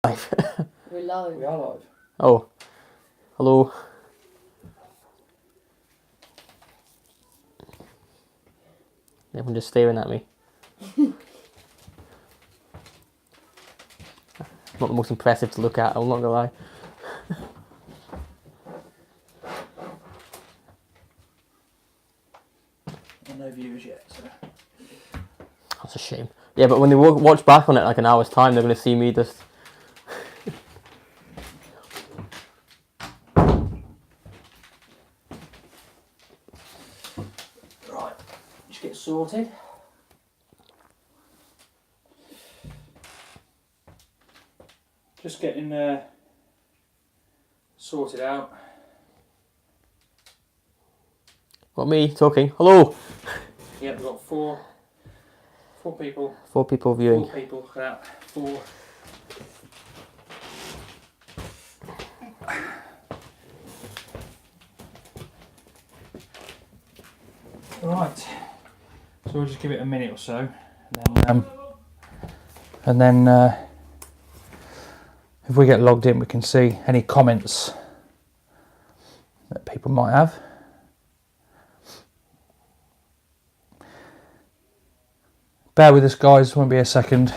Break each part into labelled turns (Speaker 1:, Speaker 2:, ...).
Speaker 1: We're live.
Speaker 2: We are live.
Speaker 3: Oh, hello. Everyone just staring at me. Not the most impressive to look at, I'm not gonna lie.
Speaker 2: No viewers yet, so.
Speaker 3: That's a shame. Yeah, but when they watch back on it like an hour's time, they're gonna see me just...
Speaker 2: Right, just get sorted. Just getting sorted out.
Speaker 3: Got me talking. Hello!
Speaker 2: Yeah, we've got four people.
Speaker 3: 4 people viewing.
Speaker 2: 4 people, look at that. 4. Right, so we'll just give it a minute or so, and then if we get logged in, we can see any comments that people might have. Bear with us, guys, won't be a second.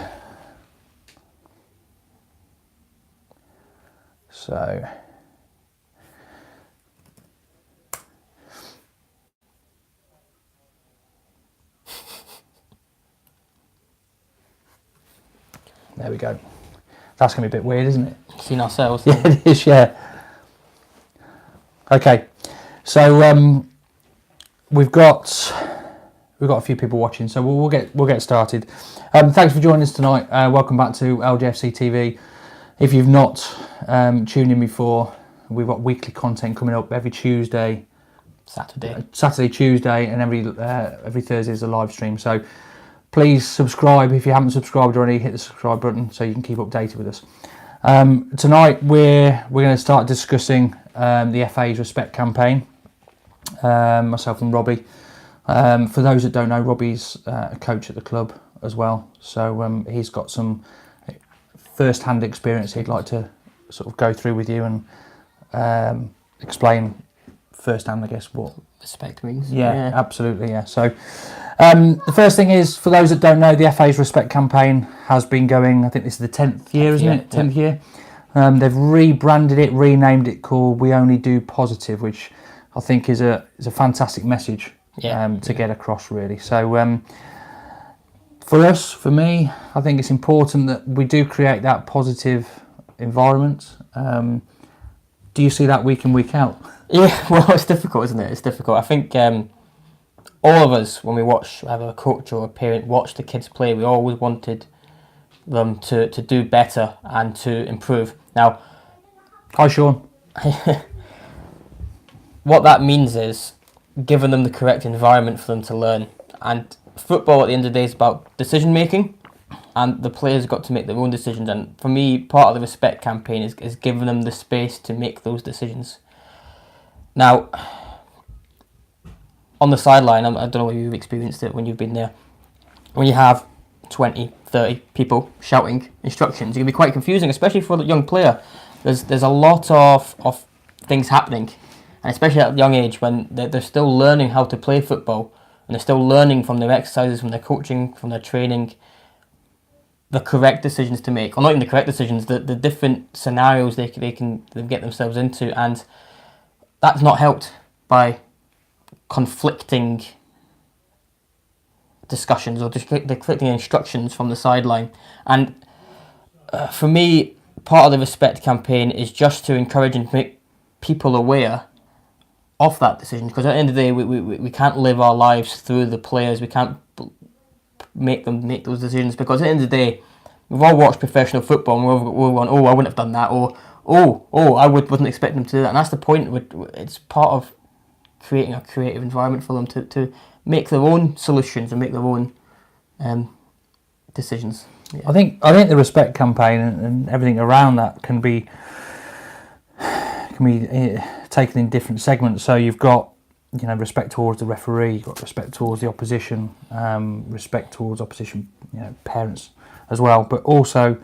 Speaker 2: So there we go. That's going to be a bit weird, isn't it?
Speaker 3: Seen ourselves.
Speaker 2: Yeah, it is, yeah. Okay, so we've got a few people watching, so we'll get started. Thanks for joining us tonight. Welcome back to LJFC TV. If you've not tuned in before, we've got weekly content coming up every Tuesday, Saturday, Tuesday, and every Thursday is a live stream. So please subscribe if you haven't subscribed already. Hit the subscribe button so you can keep updated with us. Tonight we're going to start discussing the FA's Respect campaign. Myself and Robbie. For those that don't know, Robbie's a coach at the club as well, so he's got some first-hand experience he'd like to sort of go through with you and explain first-hand, I guess, what
Speaker 3: Respect means.
Speaker 2: Yeah, absolutely, yeah. So the first thing is, for those that don't know, the FA's Respect campaign has been going, I think this is the 10th year, isn't it? 10th year. They've rebranded it, renamed it, called We Only Do Positive, which I think is a fantastic message to get across, really. So for us, for me, I think it's important that we do create that positive environment. Do you see that week in, week out?
Speaker 3: Yeah, well, it's difficult, isn't it? It's difficult. I think all of us, when we watch, either a coach or a parent, watch the kids play, we always wanted them to do better and to improve. Now,
Speaker 2: hi, Sean.
Speaker 3: What that means is giving them the correct environment for them to learn. And football, at the end of the day, is about decision making, and the players got to make their own decisions. And for me, part of the Respect campaign is giving them the space to make those decisions. Now, on the sideline, I don't know whether you've experienced it when you've been there, when you have 20, 30 people shouting instructions, it can be quite confusing, especially for the young player. There's a lot of things happening, and especially at a young age when they're still learning how to play football, and they're still learning from their exercises, from their coaching, from their training, the correct decisions to make, or not even the correct decisions, the different scenarios they can get themselves into, and that's not helped by conflicting discussions or conflicting instructions from the sideline. And for me, part of the Respect campaign is just to encourage and make people aware of that decision, because at the end of the day, we can't live our lives through the players. We can't make them make those decisions, because at the end of the day, we've all watched professional football and we're going, oh, I wouldn't have done that, or I wasn't expecting them to do that. And that's the point. It's part of creating a creative environment for them to make their own solutions and make their own decisions. Yeah.
Speaker 2: I think the Respect campaign and everything around that can be taken in different segments. So you've got, respect towards the referee, you've got respect towards the opposition, respect towards opposition, parents as well, but also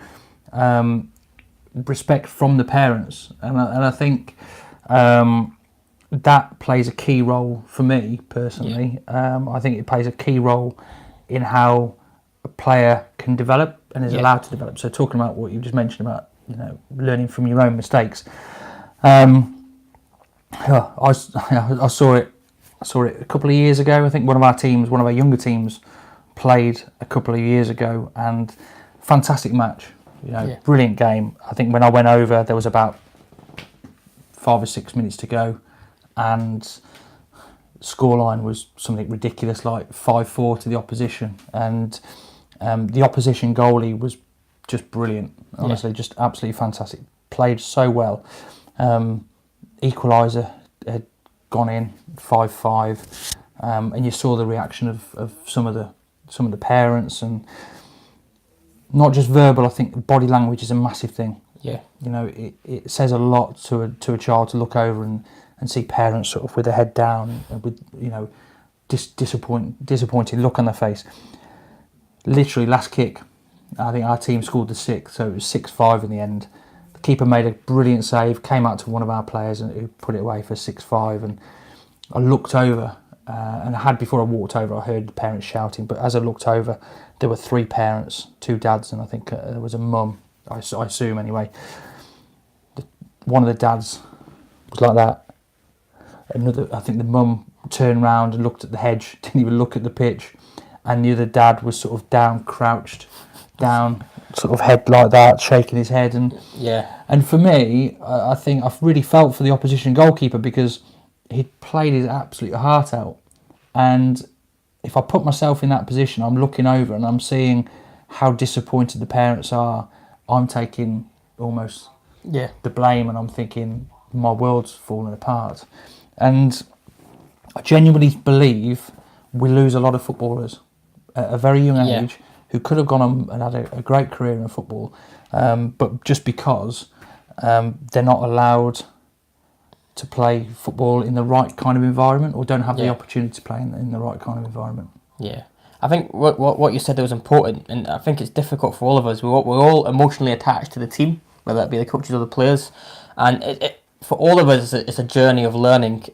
Speaker 2: respect from the parents, and I think that plays a key role for me personally. I think it plays a key role in how a player can develop and is allowed to develop. So talking about what you just mentioned about, you know, learning from your own mistakes. I saw it a couple of years ago. I think one of our younger teams, played a couple of years ago, and fantastic match. You know, brilliant game. I think when I went over, there was about 5 or 6 minutes to go, and scoreline was something ridiculous, like 5-4 to the opposition, and the opposition goalie was just brilliant. Honestly, just absolutely fantastic. Played so well. Equaliser had gone in 5-5, and you saw the reaction of some of the parents, and not just verbal. I think body language is a massive thing.
Speaker 3: Yeah,
Speaker 2: you know, it says a lot to a child to look over and see parents sort of with their head down, with, you know, disappointed look on their face. Literally, last kick, I think our team scored the 6th, so it was 6-5 in the end. The keeper made a brilliant save, came out to one of our players and who put it away for 6-5. And I looked over, and before I walked over, I heard the parents shouting. But as I looked over, there were 3 parents, 2 dads, and I think there was a mum. I assume anyway. One of the dads was like that. I think the mum turned round and looked at the hedge, didn't even look at the pitch, and the other dad was sort of down, crouched down, sort of head like that, shaking his head. And for me, I think I've really felt for the opposition goalkeeper, because he played his absolute heart out. And if I put myself in that position, I'm looking over and I'm seeing how disappointed the parents are. I'm taking almost the blame, and I'm thinking my world's falling apart. And I genuinely believe we lose a lot of footballers at a very young age who could have gone on and had a great career in football, but just because they're not allowed to play football in the right kind of environment, or don't have the opportunity to play in the right kind of environment. Yeah.
Speaker 3: I think what you said there was important, and I think it's difficult for all of us. We're all emotionally attached to the team, whether that be the coaches or the players, and it for all of us, it's a journey of learning.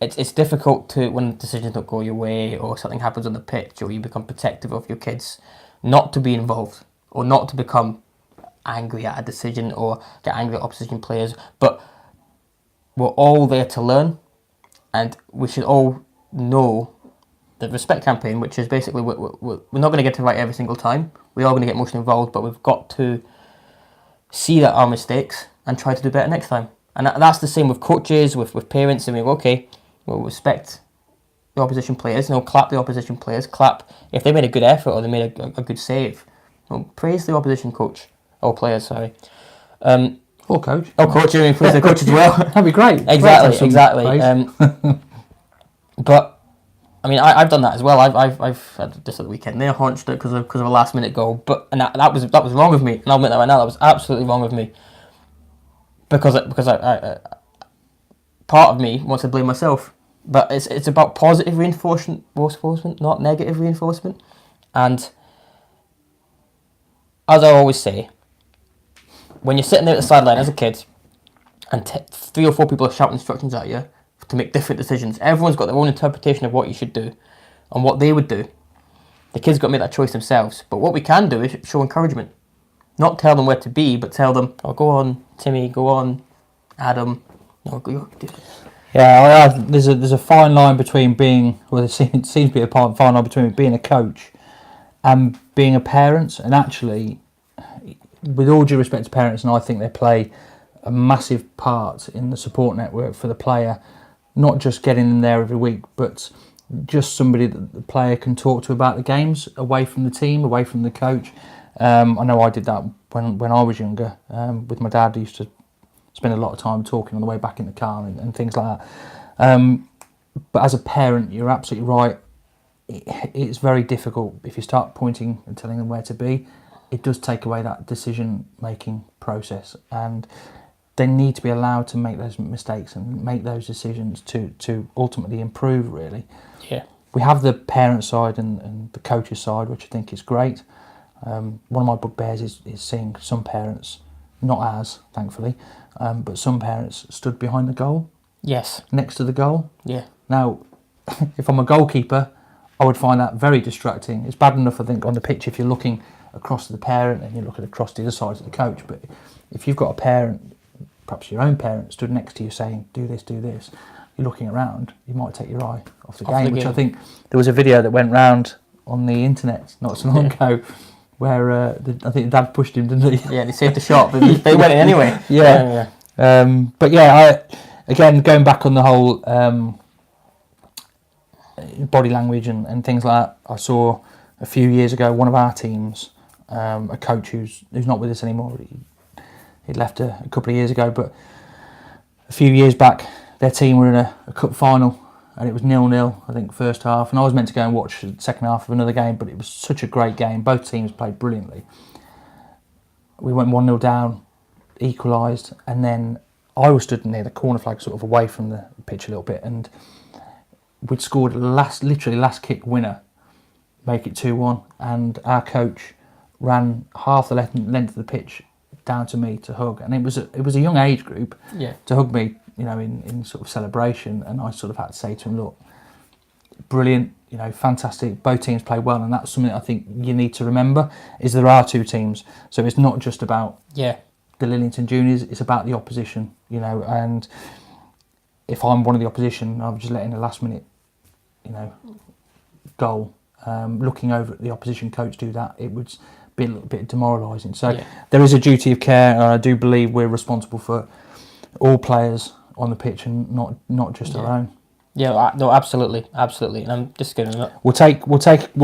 Speaker 3: It's difficult to, when decisions don't go your way, or something happens on the pitch, or you become protective of your kids, not to be involved, or not to become angry at a decision or get angry at opposition players. But we're all there to learn, and we should all know the respect campaign, which is basically we're not going to get it right every single time. We're all going to get emotionally involved, but we've got to see that our mistakes and try to do better next time. And that's the same with coaches, with parents. I mean, okay, we'll respect the opposition players, and we'll clap the opposition players, clap if they made a good effort or they made a good save. We'll praise the opposition coach, or players, sorry.
Speaker 2: Or coach.
Speaker 3: Oh, coach, I mean, praise the coach as well.
Speaker 2: That'd be great.
Speaker 3: Exactly. But I mean, I've done that as well. I've had just at the weekend there hunched it because of a last minute goal. But that was wrong with me. And I'll admit that right now. That was absolutely wrong with me. Because I part of me wants to blame myself. But it's about positive reinforcement, not negative reinforcement. And as I always say, when you're sitting there at the sideline as a kid, and 3 or 4 people are shouting instructions at you to make different decisions, everyone's got their own interpretation of what you should do and what they would do. The kids got to make that choice themselves. But what we can do is show encouragement. Not tell them where to be, but tell them, oh, go on, Timmy, go on, Adam. No, go do it.
Speaker 2: Yeah, there's a fine line between being, well, there seems to be a fine line between being a coach and being a parent. And actually, with all due respect to parents, and I think they play a massive part in the support network for the player, not just getting them there every week, but just somebody that the player can talk to about the games, away from the team, away from the coach. I know I did that when I was younger. With my dad, I used to spend a lot of time talking on the way back in the car and things like that. But as a parent, you're absolutely right. It's very difficult if you start pointing and telling them where to be. It does take away that decision-making process, and they need to be allowed to make those mistakes and make those decisions to ultimately improve, really.
Speaker 3: Yeah.
Speaker 2: We have the parent side and the coach's side, which I think is great. One of my bugbears is seeing some parents not ours, thankfully, but some parents stood behind the goal,
Speaker 3: Yes.
Speaker 2: next to the goal.
Speaker 3: Yeah.
Speaker 2: Now, if I'm a goalkeeper, I would find that very distracting. It's bad enough, I think, on the pitch if you're looking across to the parent and you're looking across to the other side of the coach. But if you've got a parent, perhaps your own parent, stood next to you saying, do this, you're looking around, you might take your eye off the game, which I think there was a video that went round on the internet not so long ago where I think the dad pushed him, didn't he?
Speaker 3: Yeah, they saved the shot, but they went in anyway.
Speaker 2: Yeah. But yeah, again, going back on the whole body language and things like that, I saw a few years ago one of our teams, a coach who's not with us anymore. He'd left a couple of years ago, but a few years back, their team were in a cup final, and it was 0-0, I think, first half. And I was meant to go and watch the second half of another game, but it was such a great game. Both teams played brilliantly. We went 1-0 down, equalised, and then I was stood near the corner flag, sort of away from the pitch a little bit, and we'd scored literally last kick winner, make it 2-1, and our coach ran half the length of the pitch down to me to hug, and it was a young age group to hug me, in sort of celebration, and I sort of had to say to him, look, brilliant, fantastic, both teams played well, and that's something I think you need to remember, is there are two teams, so it's not just about the Lillington Juniors, it's about the opposition, and if I'm one of the opposition, I'm just letting a last minute, goal, looking over at the opposition coach do that, it would be a little bit demoralising. So there is a duty of care, and I do believe we're responsible for all players on the pitch and not just our own.
Speaker 3: Yeah, no, absolutely. And I'm just going to.
Speaker 2: We'll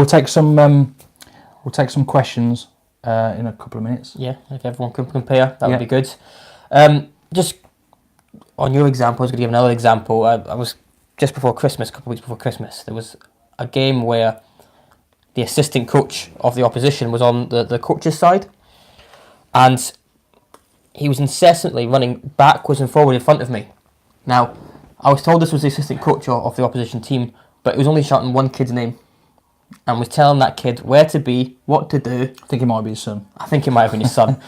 Speaker 2: take some questions in a couple of minutes.
Speaker 3: Yeah, if everyone can compare, that would be good. Just on your example, I was going to give another example. I was just before Christmas, a couple of weeks before Christmas. There was a game where the assistant coach of the opposition was on the coach's side, and he was incessantly running backwards and forward in front of me. Now, I was told this was the assistant coach of the opposition team, but he was only shouting one kid's name and was telling that kid where to be, what to do.
Speaker 2: I think it might be his son.
Speaker 3: I think it might have been his son.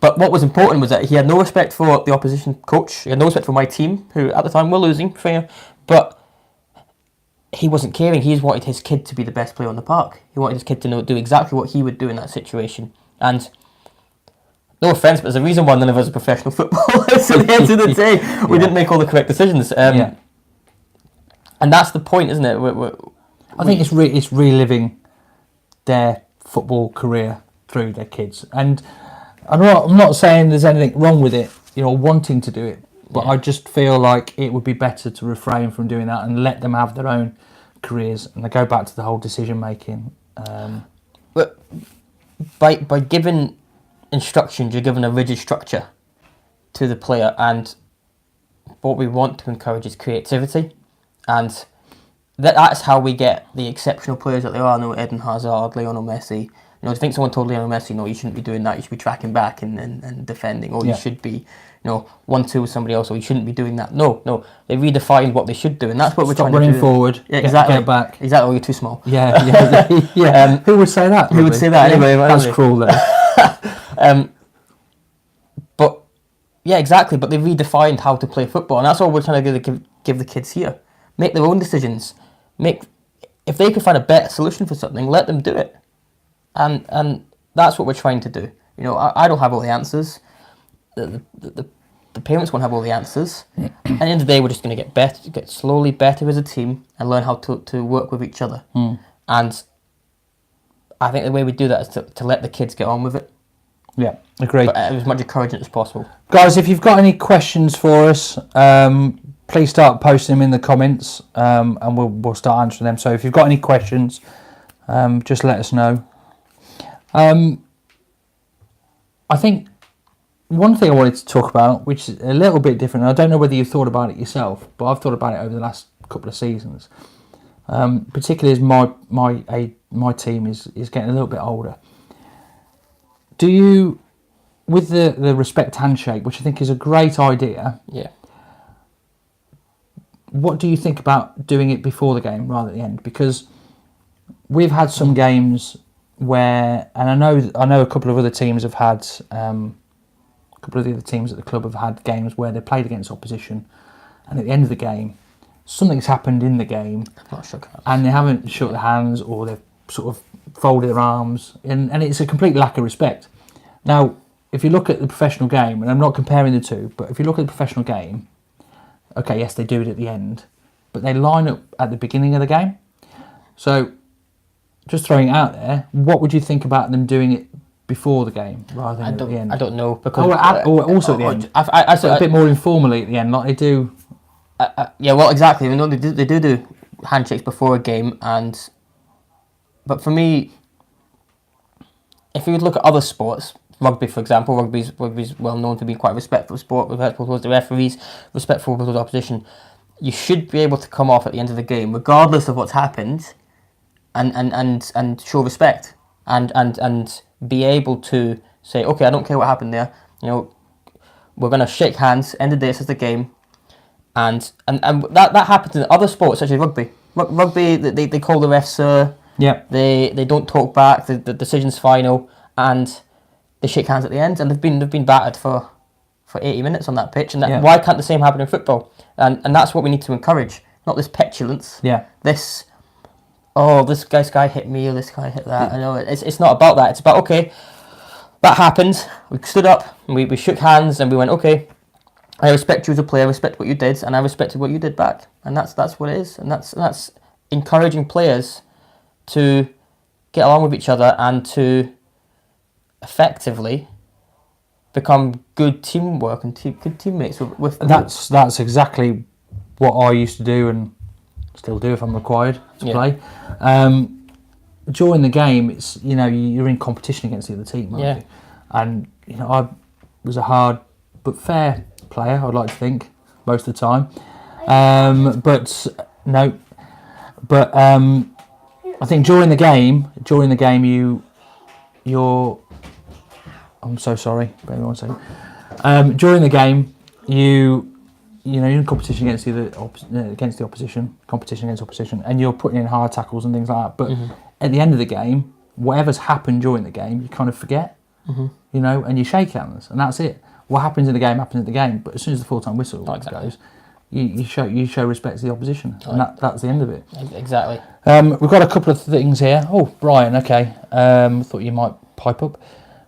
Speaker 3: But what was important was that he had no respect for the opposition coach. He had no respect for my team, who at the time were losing, fair. But he wasn't caring. He just wanted his kid to be the best player on the park. He wanted his kid to do exactly what he would do in that situation. And no offence, but there's a reason why none of us are professional footballers. At the end of the day, we didn't make all the correct decisions. And that's the point, isn't it?
Speaker 2: I think it's reliving their football career through their kids. And I'm not saying there's anything wrong with it, wanting to do it. But I just feel like it would be better to refrain from doing that and let them have their own careers. And I go back to the whole decision making.
Speaker 3: But by giving instructions, you're given a rigid structure to the player, and what we want to encourage is creativity, and that's how we get the exceptional players that there are. No, Eden Hazard, Lionel Messi. I think someone told Lionel Messi, no, you shouldn't be doing that. You should be tracking back and defending, or you should be, 1-2 with somebody else, or you shouldn't be doing that. No, they redefined what they should do, and that's what we're trying to do.
Speaker 2: Running forward, get back.
Speaker 3: Exactly, or you're too small.
Speaker 2: Yeah. Who would say that?
Speaker 3: Who would say that anyway?
Speaker 2: That's cruel, though.
Speaker 3: But yeah, exactly. But they redefined how to play football, and that's all we're trying to give the kids here. Make their own decisions. If they can find a better solution for something, let them do it. And that's what we're trying to do. I don't have all the answers. The parents won't have all the answers. At the end of the day, we're just going to get slowly better as a team and learn how to work with each other. And I think the way we do that is to let the kids get on with it. Yeah, agreed. But as much encouragement as possible.
Speaker 2: Guys, if you've got any questions for us, please start posting them in the comments, and we'll start answering them. So if you've got any questions, just let us know. I think one thing I wanted to talk about, which is a little bit different, I don't know whether you've thought about it yourself, but I've thought about it over the last couple of seasons. Particularly as my team is getting a little bit older. Do you, with the respect handshake, which I think is a great idea, what do you think about doing it before the game rather than at the end? Because we've had some games where, and I know a couple of other teams have had a couple of the other teams at the club have had games where they played against opposition, and at the end of the game, something's happened in the game,
Speaker 3: Not shook hands.
Speaker 2: and they haven't shook their hands, or they've sort of folded their arms, and it's a complete lack of respect. Now, if you look at the professional game, and I'm not comparing the two, but if you look at the professional game, okay, yes, they do it at the end, but they line up at the beginning of the game. So, just throwing it out there, what would you think about them doing it before the game rather than at the end?
Speaker 3: I don't know, because
Speaker 2: Or also at the end. A bit more informally at the end, like they do.
Speaker 3: Yeah, well, exactly. You know, they do handshakes before a game, but for me, if you would look at other sports, rugby, for example, rugby's well known to be quite a respectful sport, respectful towards the referees, respectful towards the opposition. You should be able to come off at the end of the game, regardless of what's happened, and show respect, and be able to say, okay, I don't care what happened there. You know, we're gonna shake hands. End of the day, this is the game, and that happens in other sports such as rugby. Rugby, they call the refs sir.
Speaker 2: Yeah.
Speaker 3: They don't talk back. The decision's final, and they shake hands at the end. And they've been battered for 80 minutes on that pitch. And why can't the same happen in football? And that's what we need to encourage. Not this petulance.
Speaker 2: Yeah.
Speaker 3: This guy hit me, or this guy hit that. I know it's not about that. It's about, okay, that happened. We stood up and we shook hands and we went, okay, I respect you as a player. I respect what you did, and I respected what you did back. And that's what it is. And that's encouraging players to get along with each other and to effectively become good teamwork and good teammates with
Speaker 2: That's exactly what I used to do and still do if I'm required to play. During the game, it's you're in competition against the other team, aren't you? And I was a hard but fair player, I'd like to think, most of the time. I think during the game, you're. I'm so sorry. Bear with me 1 second. During the game, you're in competition against the opposition, competition against opposition, and you're putting in hard tackles and things like that. But at the end of the game, whatever's happened during the game, you kind of forget, and you shake hands, and that's it. What happens in the game happens in the game. But as soon as the full-time whistle goes, you show respect to the opposition, and that's the end of it.
Speaker 3: Exactly.
Speaker 2: We've got a couple of things here. Oh, Brian, okay. Thought you might pipe up.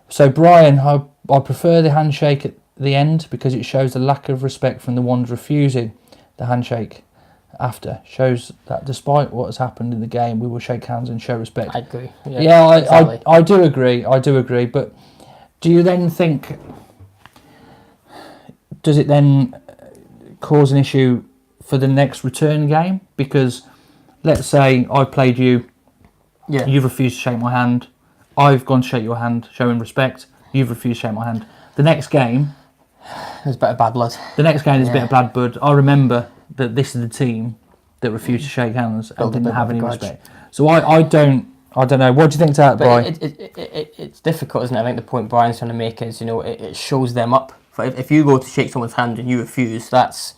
Speaker 2: So, Brian, I prefer the handshake at the end because it shows the lack of respect from the ones refusing the handshake after. Shows that despite what has happened in the game, we will shake hands and show respect.
Speaker 3: I agree.
Speaker 2: Exactly. I do agree. But do you then think... Does it then cause an issue for the next return game? Because let's say I played you, you've refused to shake my hand, I've gone to shake your hand, showing respect, you've refused to shake my hand. The next game...
Speaker 3: There's a bit of bad blood.
Speaker 2: The next game is a bit of bad blood. I remember that this is the team that refused to shake hands and didn't have any respect. So I don't know. What do you think to that, Brian?
Speaker 3: It's difficult, isn't it? I think the point Brian's trying to make is, it shows them up. If you go to shake someone's hand and you refuse, that's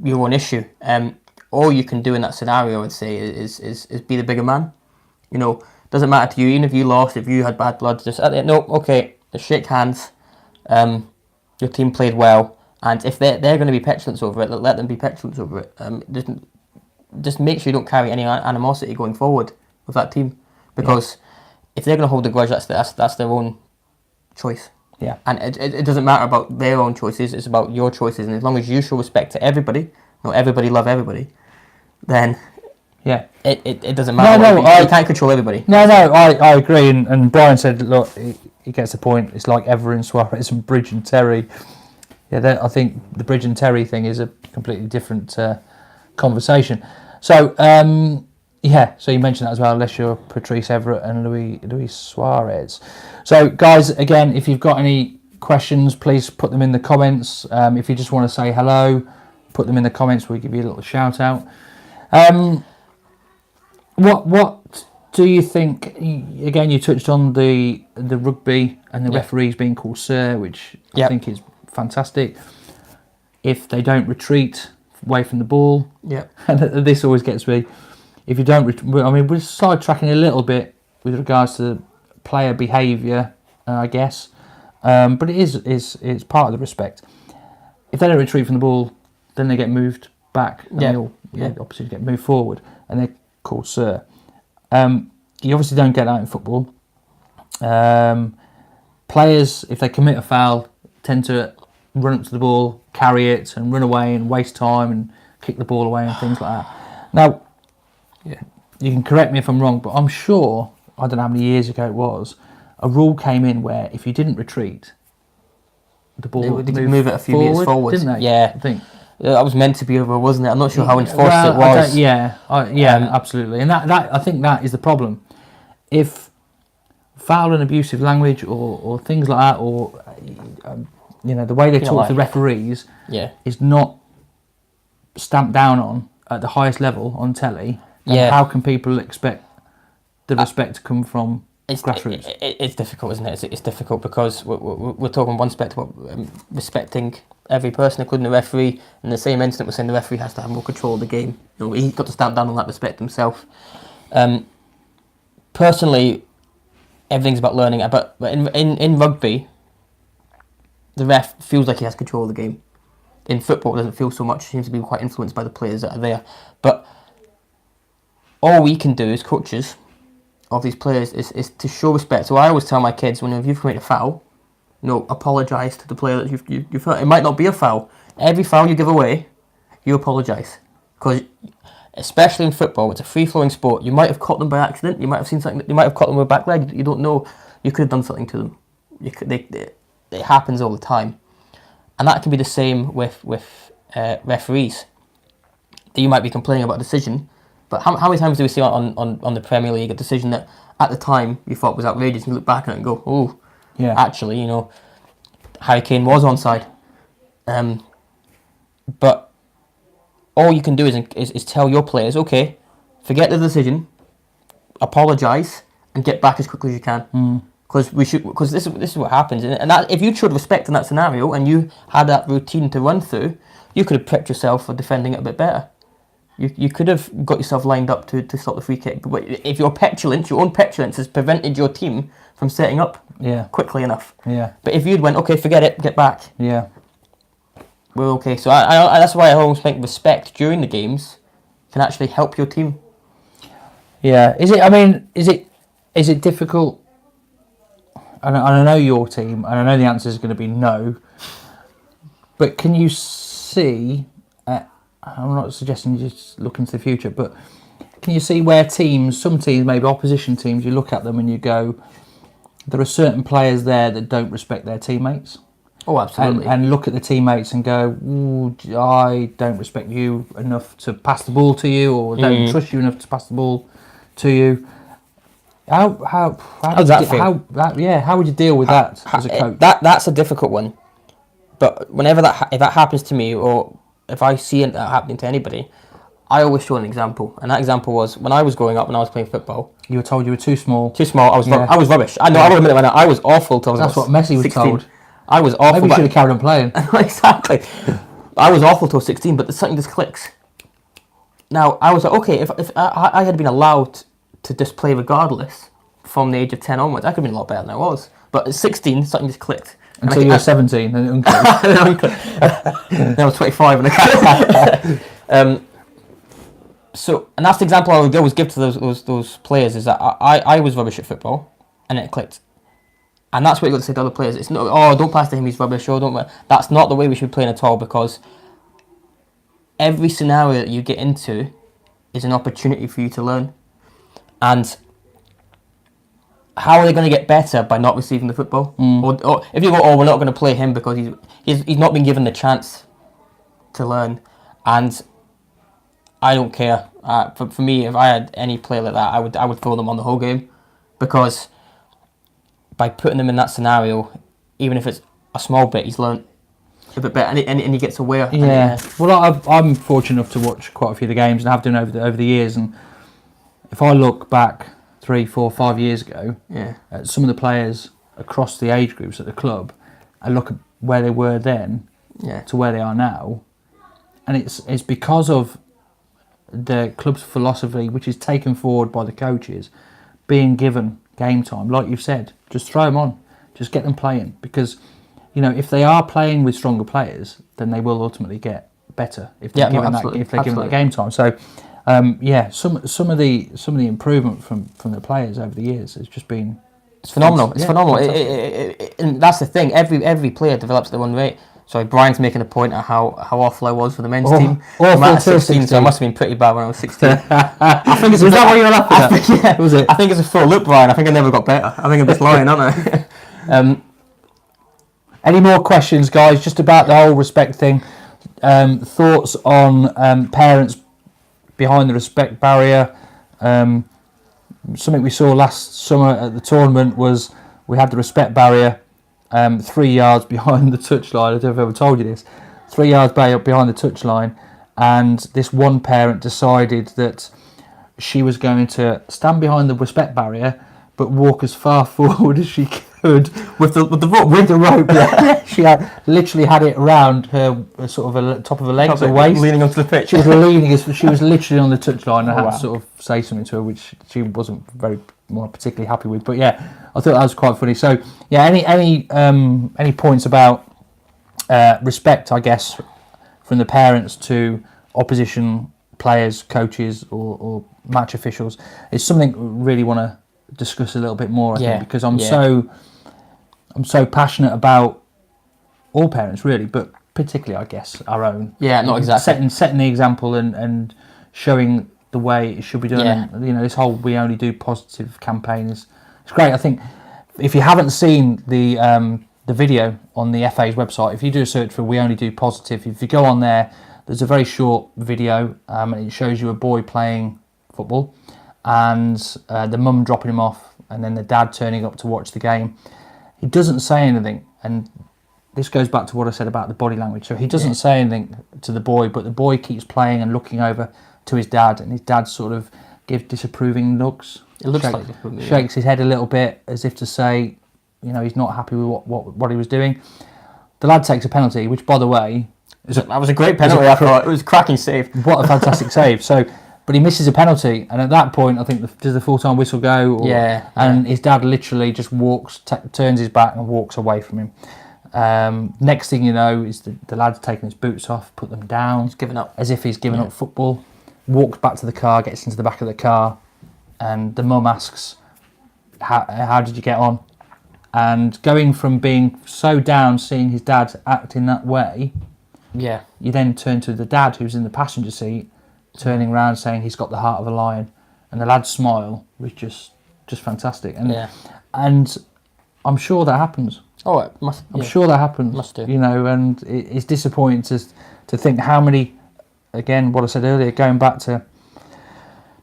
Speaker 3: your own issue. All you can do in that scenario, I would say, is be the bigger man. Doesn't matter to you, even if you lost, if you had bad blood, just just shake hands. Your team played well, and if they're going to be petulant over it, let them be petulant over it. Just make sure you don't carry any animosity going forward with that team, because if they're going to hold a grudge, that's their own choice.
Speaker 2: Yeah.
Speaker 3: And it doesn't matter about their own choices, it's about your choices, and as long as you show respect to everybody, everybody love everybody, then it doesn't matter. You can't control everybody.
Speaker 2: No, I agree, and Brian said, look, he gets the point. It's like Everin, Suarez and Bridge and Terry. Yeah, I think the Bridge and Terry thing is a completely different conversation. So, so you mentioned that as well, unless you're Patrice Everett and Luis Suarez. So, guys, again, if you've got any questions, please put them in the comments. If you just want to say hello, put them in the comments. We'll give you a little shout out. What do you think? Again, you touched on the rugby and the referees being called sir, which I think is fantastic. If they don't retreat away from the ball, and this always gets me. If you don't, we're sidetracking a little bit with regards to player behaviour, I guess. But it's part of the respect. If they don't retreat from the ball, then they get moved back. And they all, opposite get moved forward, and they're called sir. You obviously don't get that in football. Players, if they commit a foul, tend to run up to the ball, carry it, and run away and waste time and kick the ball away and things like that. Now, you can correct me if I'm wrong, but I'm sure, I don't know how many years ago it was, a rule came in where if you didn't retreat, the ball would
Speaker 3: move it a few meters forward,
Speaker 2: didn't they?
Speaker 3: Yeah,
Speaker 2: I think
Speaker 3: that was meant to be over, wasn't it? I'm not sure how enforced it was.
Speaker 2: Absolutely, and that I think that is the problem. If foul and abusive language or things like that, or the way they talk to the referees, is not stamped down on at the highest level on telly, how can people expect the respect to come from grassroots?
Speaker 3: It's difficult, isn't it? It's difficult because we're talking one aspect about respecting every person, including the referee. In the same instant, we're saying the referee has to have more control of the game. He's got to stamp down on that respect himself. Personally, everything's about learning. But in rugby, the ref feels like he has control of the game. In football, it doesn't feel so much. It seems to be quite influenced by the players that are there. But all we can do as coaches of these players is to show respect. So I always tell my kids, when you've committed a foul, apologise to the player that you've hurt. It might not be a foul. Every foul you give away, you apologise. Because especially in football, it's a free-flowing sport. You might have caught them by accident. You might have seen something. You might have caught them with a back leg. You don't know. You could have done something to them. It happens all the time. And that can be the same with referees. You might be complaining about a decision, but how many times do we see on the Premier League a decision that at the time you thought was outrageous, and you look back on it and go, oh, yeah, actually, Harry Kane was onside. But all you can do is tell your players, okay, forget the decision, apologise, and get back as quickly as you can. Because this is what happens, and that, if you showed respect in that scenario and you had that routine to run through, you could have prepped yourself for defending it a bit better. You could have got yourself lined up to stop the free kick. But if your own petulance has prevented your team from setting up quickly enough. Yeah. But if you'd went, okay, forget it, get back. Yeah. We're okay. So I that's why I always think respect during the games can actually help your team.
Speaker 2: Yeah. Is it difficult? And I know your team, and I know the answer is going to be no. But can you see? I'm not suggesting you just look into the future, but can you see where some teams, maybe opposition teams, you look at them and you go, there are certain players there that don't respect their teammates.
Speaker 3: Oh, absolutely.
Speaker 2: And look at the teammates and go, ooh, I don't respect you enough to pass the ball to you, or don't trust you enough to pass the ball to you. How does that feel? How would you deal with that as a coach?
Speaker 3: That's a difficult one. But whenever if that happens to me, or if I see it happening to anybody, I always show an example. And that example was when I was growing up, when I was playing football.
Speaker 2: You were told you were too small.
Speaker 3: Too small. I was rubbish. I know. I will admit it. I was awful.
Speaker 2: That's what Messi was
Speaker 3: 16.
Speaker 2: Told.
Speaker 3: I was awful.
Speaker 2: Maybe you should have carried on playing.
Speaker 3: Exactly. I was awful till 16, but something just clicks. Now I was like, okay, if I had been allowed to just play regardless from the age of 10 onwards, I could have been a lot better than I was. But at 16, something just clicked.
Speaker 2: Until you were 17 and
Speaker 3: then I was 25 and so, and that's the example I would always give to those players, is that I was rubbish at football and it clicked. And that's what you got to say to other players. It's not, oh, don't pass to him, he's rubbish, or don't. That's not the way we should be playing at all, because every scenario that you get into is an opportunity for you to learn. And how are they going to get better by not receiving the football? Or if you go, oh, we're not going to play him because he's not been given the chance to learn. And I don't care. For me, if I had any player like that, I would throw them on the whole game, because by putting them in that scenario, even if it's a small bit, he's learned a bit better, and he gets aware.
Speaker 2: Yeah. Well, I'm fortunate enough to watch quite a few of the games, and have done over the years. And if I look back 3, 4, 5 years ago, at some of the players across the age groups at the club, I look at where they were then to where they are now, and it's because of the club's philosophy, which is taken forward by the coaches, being given game time. Like you've said, just throw them on. Just get them playing, because if they are playing with stronger players, then they will ultimately get better if they're given that game time. So some of the improvement from the players over the years has just been
Speaker 3: phenomenal. It's phenomenal. And that's the thing. Every player develops at their own rate. Sorry, Brian's making a point at how awful I was for the men's team. I'm at 16, so I must have been pretty bad when I was 16. I think it's
Speaker 2: was that what you were laughing at?
Speaker 3: Yeah, was it? I think it's a full look, Brian. I think I never got better. I think I'm just lying, aren't I?
Speaker 2: Any more questions, guys? Just about the whole respect thing. Thoughts on parents behind the respect barrier? Something we saw last summer at the tournament was we had the respect barrier 3 yards behind the touchline. I don't know if I've ever told you this. 3 yards behind the touchline, and this one parent decided that she was going to stand behind the respect barrier but walk as far forward as she could with the rope. Yeah. She literally had it around her sort of top of her legs, her waist,
Speaker 3: leaning onto the pitch.
Speaker 2: She was leaning. She was literally on the touchline. I had to sort of say something to her, which she wasn't particularly happy with. But yeah, I thought that was quite funny. So yeah, any points about respect, I guess, from the parents to opposition players, coaches, or match officials is something we really want to discuss a little bit more. I think, because I'm so passionate about all parents, really, but particularly, I guess, our own.
Speaker 3: Yeah, not exactly.
Speaker 2: Setting the example and showing the way it should be done. Yeah. And, this whole "We Only Do Positive" campaign is great. I think if you haven't seen the video on the FA's website, if you do a search for "We Only Do Positive," if you go on there, there's a very short video, and it shows you a boy playing football, and the mum dropping him off, and then the dad turning up to watch the game. He doesn't say anything, and this goes back to what I said about the body language. So he doesn't say anything to the boy, but the boy keeps playing and looking over to his dad, and his dad sort of gives disapproving looks.
Speaker 3: It looks
Speaker 2: shakes his head a little bit as if to say, he's not happy with what he was doing. The lad takes a penalty, which, by the way,
Speaker 3: that was a great penalty. I thought it was a cracking save.
Speaker 2: What a fantastic save! So. But he misses a penalty, and at that point, I think does the full-time whistle go? And his dad literally just turns his back and walks away from him. Next thing you know, is the lad's taking his boots off, put them down.
Speaker 3: He's given up.
Speaker 2: As if he's given up football. Walks back to the car, gets into the back of the car, and the mum asks, how did you get on? And going from being so down, seeing his dad act in that way, you then turn to the dad who's in the passenger seat, turning around saying he's got the heart of a lion, and the lad's smile was just fantastic. And I'm sure that happens.
Speaker 3: Oh, it must.
Speaker 2: I'm sure that happens.
Speaker 3: Must do.
Speaker 2: And it's disappointing to think how many, again, what I said earlier, going back to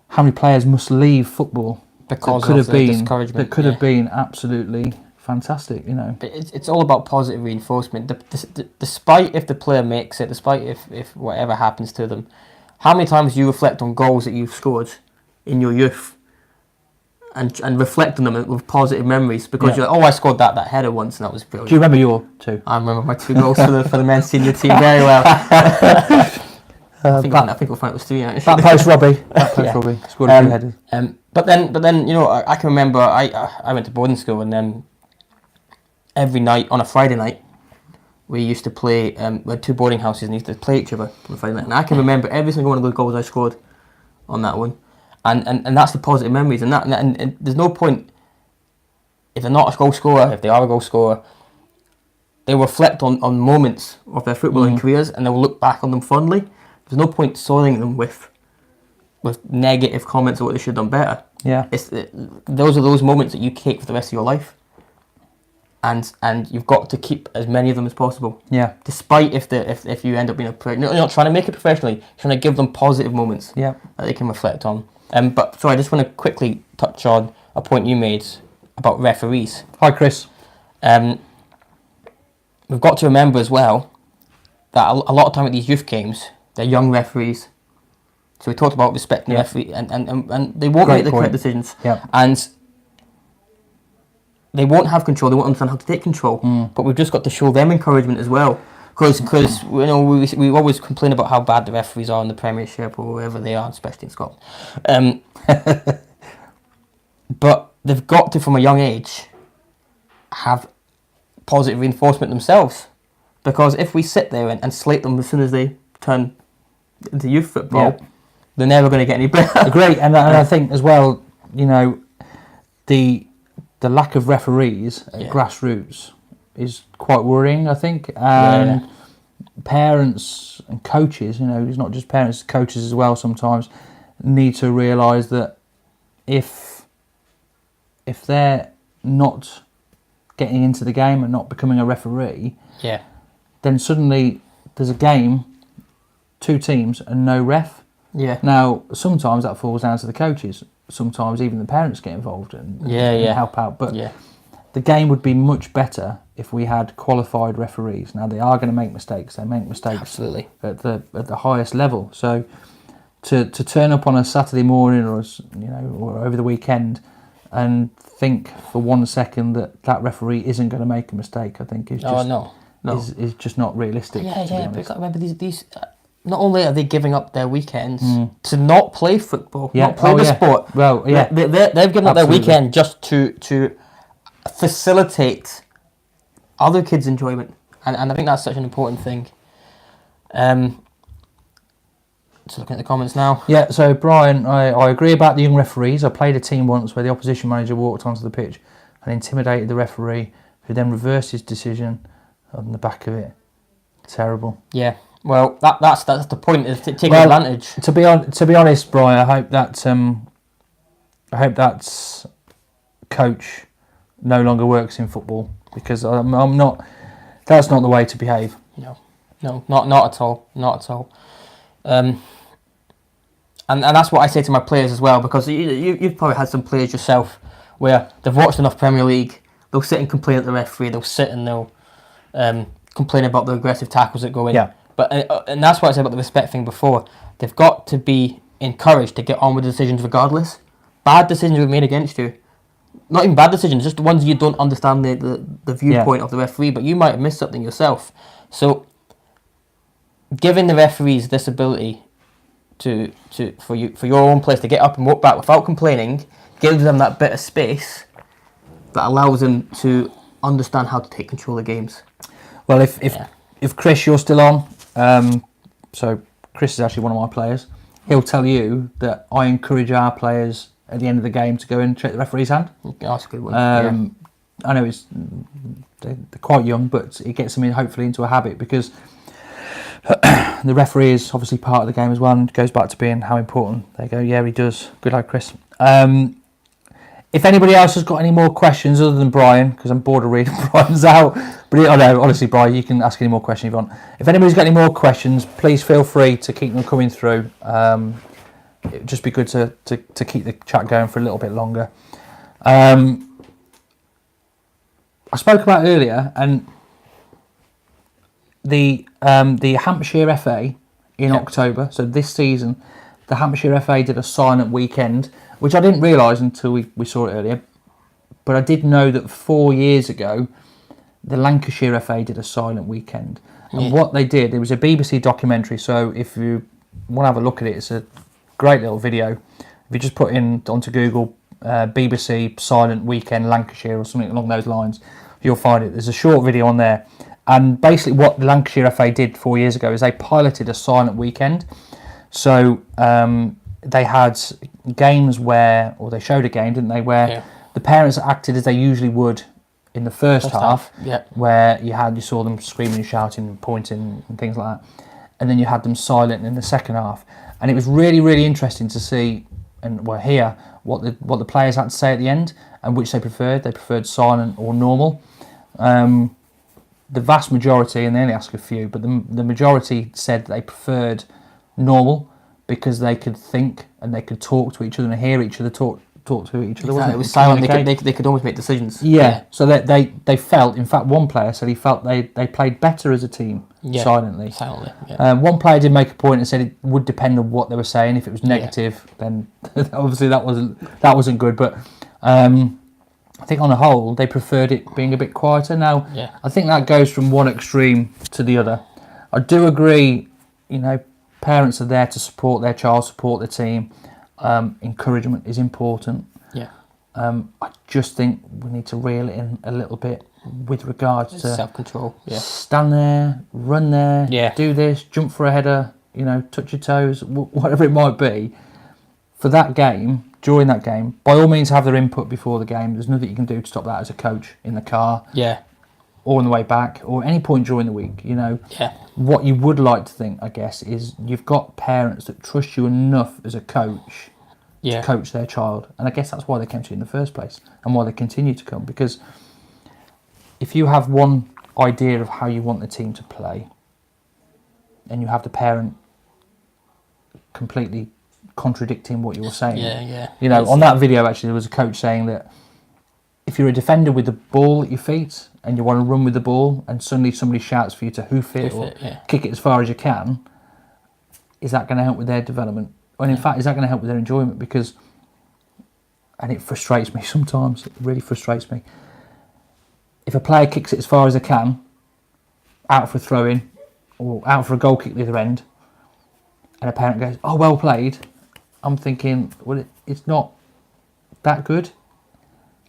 Speaker 2: how many players must leave football
Speaker 3: because of the discouragement.
Speaker 2: That could have been absolutely fantastic.
Speaker 3: But it's all about positive reinforcement. Despite if the player makes it, despite if whatever happens to them. How many times do you reflect on goals that you've scored in your youth and reflect on them with positive memories? Because you're like, I scored that header once and that was brilliant.
Speaker 2: Do you remember your two?
Speaker 3: I remember my 2 goals for the men's senior team very well. I think we'll find it was 3 actually.
Speaker 2: That post Robbie. Robbie scored a few headers.
Speaker 3: But then I can remember I went to boarding school, and then every night on a Friday night, we used to play, we had 2 boarding houses and used to play each other on Friday night. And I can remember every single one of those goals I scored on that one. And that's the positive memories. And there's no point, if they're not a goal scorer, if they are a goal scorer, they reflect on moments of their footballing careers, and they'll look back on them fondly. There's no point soiling them with negative comments or what they should have done better.
Speaker 2: Yeah.
Speaker 3: Those are those moments that you keep for the rest of your life. And you've got to keep as many of them as possible. Yeah. Despite if you end up being you're not trying to make it professionally, you're trying to give them positive moments.
Speaker 2: Yeah.
Speaker 3: That they can reflect on. But sorry, I just want to quickly touch on a point you made about referees.
Speaker 2: Hi, Chris.
Speaker 3: We've got to remember as well that a lot of time at these youth games, they're young referees. So we talked about respecting the referee, and they won't make the correct decisions. Yeah. And they won't have control. They won't understand how to take control. But we've just got to show them encouragement as well, because we always complain about how bad the referees are in the Premiership or wherever they are, especially in Scotland. But they've got to, from a young age, have positive reinforcement themselves. Because if we sit there and slate them as soon as they turn into youth football, they're never going to get any better.
Speaker 2: Great, and I think as well, you know, the lack of referees at grassroots is quite worrying, I think, and parents and coaches, you know, it's not just parents, coaches as well sometimes, need to realise that if they're not getting into the game and not becoming a referee, then suddenly there's a game, 2 teams and no ref. Now, sometimes that falls down to the coaches. Sometimes even the parents get involved and help out. But the game would be much better if we had qualified referees. Now, they are going to make mistakes. They make mistakes at the highest level. So to turn up on a Saturday morning or over the weekend and think for 1 second that referee isn't going to make a mistake, I think is just is just not realistic.
Speaker 3: Because remember these. Not only are they giving up their weekends to not play football, not play the sport.
Speaker 2: Well,
Speaker 3: they've given up their weekend just to facilitate other kids' enjoyment, and I think that's such an important thing. Just looking at the comments now.
Speaker 2: Yeah, so Brian, I agree about the young referees. I played a team once where the opposition manager walked onto the pitch and intimidated the referee, who then reversed his decision on the back of it. Terrible.
Speaker 3: Yeah. Well, that's the point, is taking advantage.
Speaker 2: To be honest, Brian, I hope that coach no longer works in football, because I'm not. That's not the way to behave.
Speaker 3: No, not at all, not at all. And that's what I say to my players as well, because you've probably had some players yourself where they've watched enough Premier League, they'll sit and complain at the referee, they'll sit and they'll complain about the aggressive tackles that go in.
Speaker 2: Yeah.
Speaker 3: But and that's what I said about the respect thing before. They've got to be encouraged to get on with the decisions regardless. Bad decisions were made against you. Not even bad decisions, just the ones you don't understand the viewpoint of the referee, but you might have missed something yourself. So giving the referees this ability for your own players to get up and walk back without complaining gives them that bit of space that allows them to understand how to take control of games.
Speaker 2: Well, if Chris, you're still on, so Chris is actually one of my players, he'll tell you that I encourage our players at the end of the game to go and check the referee's hand.
Speaker 3: That's a good one.
Speaker 2: I know they're quite young, but it gets them hopefully into a habit, because the referee is obviously part of the game as well, and goes back to being how important. They go, yeah, he does. Good lad, Chris. If anybody else has got any more questions other than Brian, because I'm bored of reading Brian's out, but honestly, Brian, you can ask any more questions if you want. If anybody's got any more questions, please feel free to keep them coming through. It'd just be good to keep the chat going for a little bit longer. I spoke about earlier, and the Hampshire FA in October, so this season, the Hampshire FA did a silent weekend, which I didn't realise until we saw it earlier, but I did know that 4 years ago the Lancashire FA did a silent weekend. And what they did, it was a BBC documentary, so if you want to have a look at it, it's a great little video. If you just put in onto Google BBC silent weekend Lancashire or something along those lines, you'll find it. There's a short video on there, and basically what the Lancashire FA did 4 years ago is they piloted a silent weekend. So they had games where, or they showed a game, didn't they, where the parents acted as they usually would in the first half, where you saw them screaming and shouting and pointing and things like that, and then you had them silent in the second half. And it was really, really interesting to see and hear what the players had to say at the end, and which they preferred. They preferred silent or normal. The vast majority, and they only asked a few, but the majority said they preferred normal, because they could think and they could talk to each other and hear each other talk to each other.
Speaker 3: Exactly. It was silent. They could almost make decisions.
Speaker 2: Yeah. So they felt. In fact, one player said he felt they played better as a team silently.
Speaker 3: Silently. Yeah.
Speaker 2: One player did make a point and said it would depend on what they were saying. If it was negative, then obviously that wasn't good. But I think on the whole they preferred it being a bit quieter. Now I think that goes from one extreme to the other. I do agree. Parents are there to support their child, support their team. Encouragement is important.
Speaker 3: Yeah.
Speaker 2: I just think we need to reel it in a little bit with regards to
Speaker 3: self-control. Yeah.
Speaker 2: Stand there, run there, do this, jump for a header, touch your toes, whatever it might be. For that game, during that game, by all means have their input before the game. There's nothing you can do to stop that as a coach in the car.
Speaker 3: Yeah.
Speaker 2: Or on the way back, or any point during the week,
Speaker 3: Yeah.
Speaker 2: What you would like to think, I guess, is you've got parents that trust you enough as a coach to coach their child. And I guess that's why they came to you in the first place and why they continue to come. Because if you have one idea of how you want the team to play and you have the parent completely contradicting what you're saying. On that video, actually, there was a coach saying that if you're a defender with the ball at your feet and you want to run with the ball and suddenly somebody shouts for you to hoof it or kick it as far as you can, is that going to help with their development? And in fact, is that going to help with their enjoyment? Because, and it frustrates me sometimes, it really frustrates me. If a player kicks it as far as they can, out for a throw-in or out for a goal kick at the other end, and a parent goes, "Oh, well played," I'm thinking, well, it's not that good.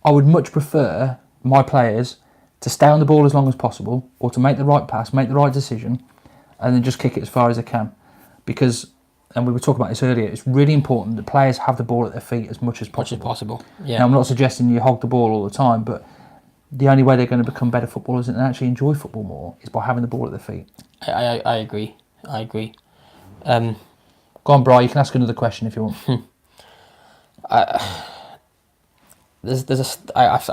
Speaker 2: I would much prefer my players to stay on the ball as long as possible or to make the right pass, make the right decision, and then just kick it as far as they can. Because, and we were talking about this earlier, it's really important that players have the ball at their feet as much as possible.
Speaker 3: Yeah.
Speaker 2: Now, I'm not suggesting you hog the ball all the time, but the only way they're going to become better footballers and actually enjoy football more is by having the ball at their feet.
Speaker 3: I agree.
Speaker 2: Go on, Bri, you can ask another question if you want.
Speaker 3: I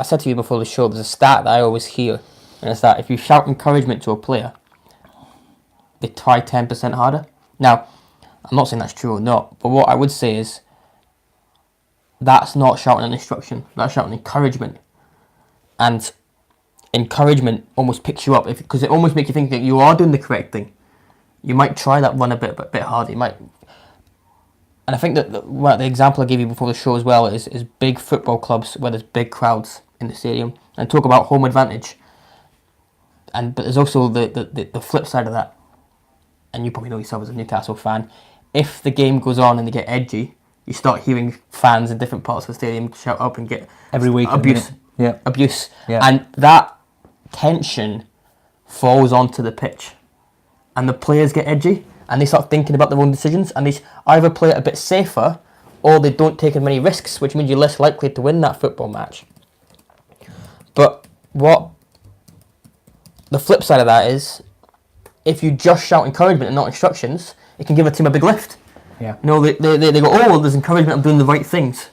Speaker 3: said to you before the show, there's a stat that I always hear, and it's that if you shout encouragement to a player, they try 10% harder. Now, I'm not saying that's true or not, but what I would say is that's not shouting an instruction, that's shouting encouragement. And encouragement almost picks you up because it almost makes you think that you are doing the correct thing. You might try that run a bit harder. You might. And I think that the example I gave you before the show as well is big football clubs where there's big crowds in the stadium, and talk about home advantage. But there's also the flip side of that, and you probably know yourself as a Newcastle fan. If the game goes on and they get edgy, you start hearing fans in different parts of the stadium shout up and get
Speaker 2: every week
Speaker 3: abuse,
Speaker 2: abuse,
Speaker 3: and that tension falls onto the pitch, and the players get edgy. And they start thinking about their own decisions, and they either play it a bit safer, or they don't take as many risks, which means you're less likely to win that football match. But what the flip side of that is, if you just shout encouragement and not instructions, it can give a team a big lift.
Speaker 2: Yeah.
Speaker 3: They go, oh, well, there's encouragement, I'm doing the right things.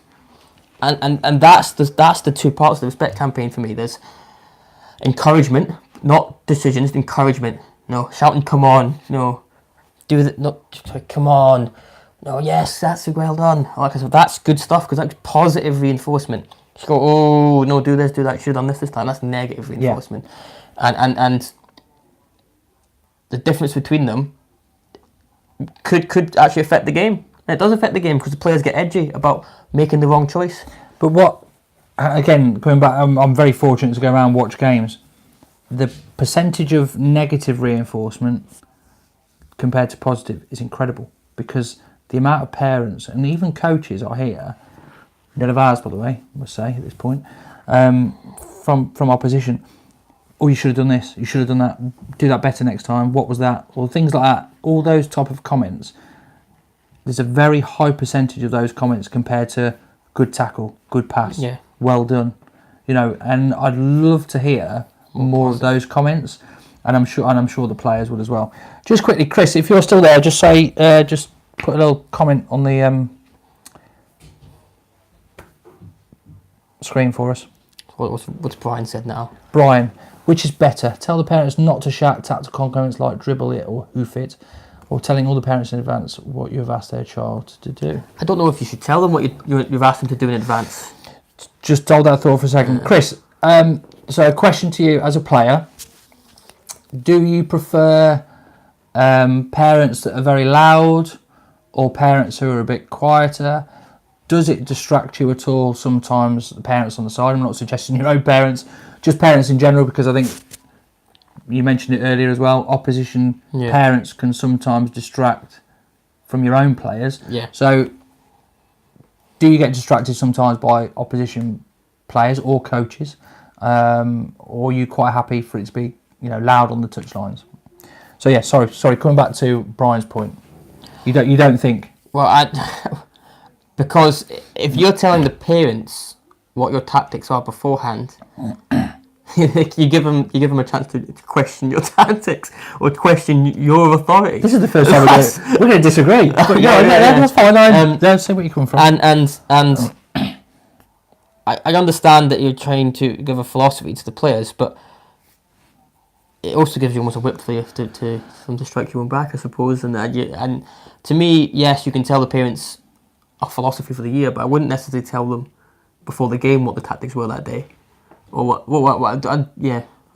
Speaker 3: And that's the two parts of the respect campaign for me. There's encouragement, not decisions, encouragement. Shouting, come on, do that, not come on, no, yes, that's well done. Like I said, that's good stuff because that's positive reinforcement. Just go, oh no, do this, do that, should have done this time. That's negative reinforcement. And the difference between them could actually affect the game. And it does affect the game because the players get edgy about making the wrong choice.
Speaker 2: But again, going back, I'm very fortunate to go around and watch games. The percentage of negative reinforcement compared to positive is incredible, because the amount of parents and even coaches I hear, none of ours by the way, I must say at this point, from opposition, oh, you should have done this, you should have done that, do that better next time, what was that, or things like that, all those type of comments. There's a very high percentage of those comments compared to good tackle, good pass, well done, and I'd love to hear more of those comments. And I'm sure the players would as well. Just quickly, Chris, if you're still there, just put a little comment on the screen for us.
Speaker 3: What's Brian said now?
Speaker 2: Brian, which is better? Tell the parents not to shout tactical comments like dribble it or hoof it, or telling all the parents in advance what you've asked their child to do?
Speaker 3: I don't know if you should tell them what you've asked them to do in advance.
Speaker 2: Just hold that thought for a second. Chris, so a question to you as a player. Do you prefer parents that are very loud or parents who are a bit quieter? Does it distract you at all sometimes, the parents on the side? I'm not suggesting your own parents, just parents in general, because I think you mentioned it earlier as well, opposition parents can sometimes distract from your own players.
Speaker 3: Yeah.
Speaker 2: So do you get distracted sometimes by opposition players or coaches? or are you quite happy for it to be, loud on the touchlines? So yeah, sorry. Coming back to Brian's point, you don't think?
Speaker 3: Well, because if you're telling the parents what your tactics are beforehand, you give them a chance to question your tactics or question your authority.
Speaker 2: This is the first time we're going to disagree. But that's fine. I see where you come from.
Speaker 3: And I understand that you're trying to give a philosophy to the players, but it also gives you almost a whip for you to them to strike you one back, I suppose. And to me, yes, you can tell the parents a philosophy for the year, but I wouldn't necessarily tell them before the game what the tactics were that day, or what.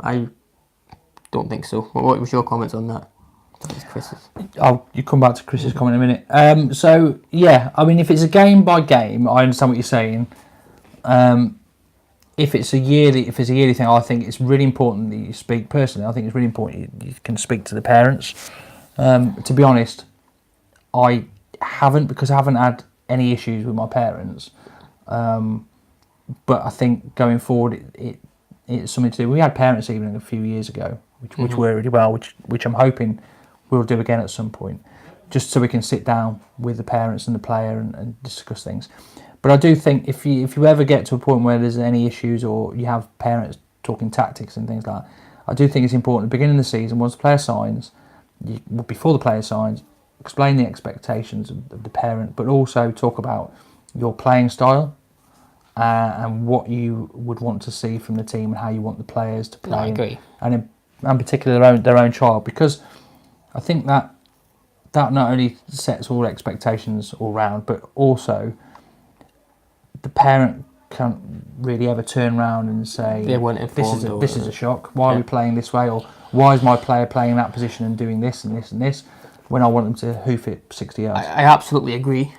Speaker 3: I don't think so. What was your comments on that? Chris's.
Speaker 2: You come back to Chris's comment in a minute. So yeah, I mean, if it's a game by game, I understand what you're saying. If it's a yearly thing, I think it's really important that you speak personally. I think it's really important you can speak to the parents. To be honest, I haven't had any issues with my parents. But I think going forward, it's something to do. We had parents' evening a few years ago, which worked really well, which I'm hoping we'll do again at some point, just so we can sit down with the parents and the player and discuss things. But I do think if you ever get to a point where there's any issues or you have parents talking tactics and things like that, I do think it's important at the beginning of the season, once the player signs, before the player signs, explain the expectations of the parent, but also talk about your playing style and what you would want to see from the team and how you want the players to play.
Speaker 3: I agree.
Speaker 2: And in particular their own child, because I think that not only sets all expectations all round, but also the parent can't really ever turn around and say, this is a shock. Why are we playing this way? Or why is my player playing that position and doing this and this and this when I want them to hoof it 60 yards?
Speaker 3: I absolutely agree.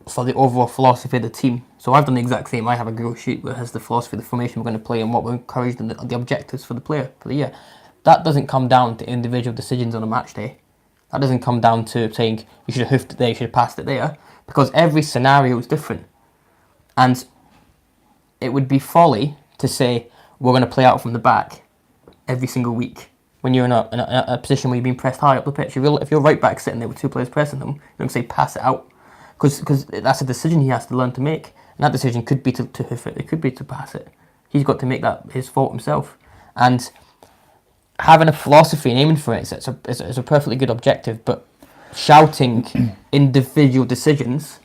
Speaker 3: For the overall philosophy of the team. So I've done the exact same. I have a Google sheet that has the philosophy, the formation we're going to play, and what we're encouraged, and the objectives for the player for the year. That doesn't come down to individual decisions on a match day. That doesn't come down to saying you should have hoofed it there, you should have passed it there, because every scenario is different. And it would be folly to say we're going to play out from the back every single week when you're in a position where you're being pressed high up the pitch. If your right back sitting there with two players pressing them, you're going to say pass it out. Because that's a decision he has to learn to make. And that decision could be to hoof it, it could be to pass it. He's got to make that his fault himself. And having a philosophy and aiming for it is a perfectly good objective, but shouting individual decisions,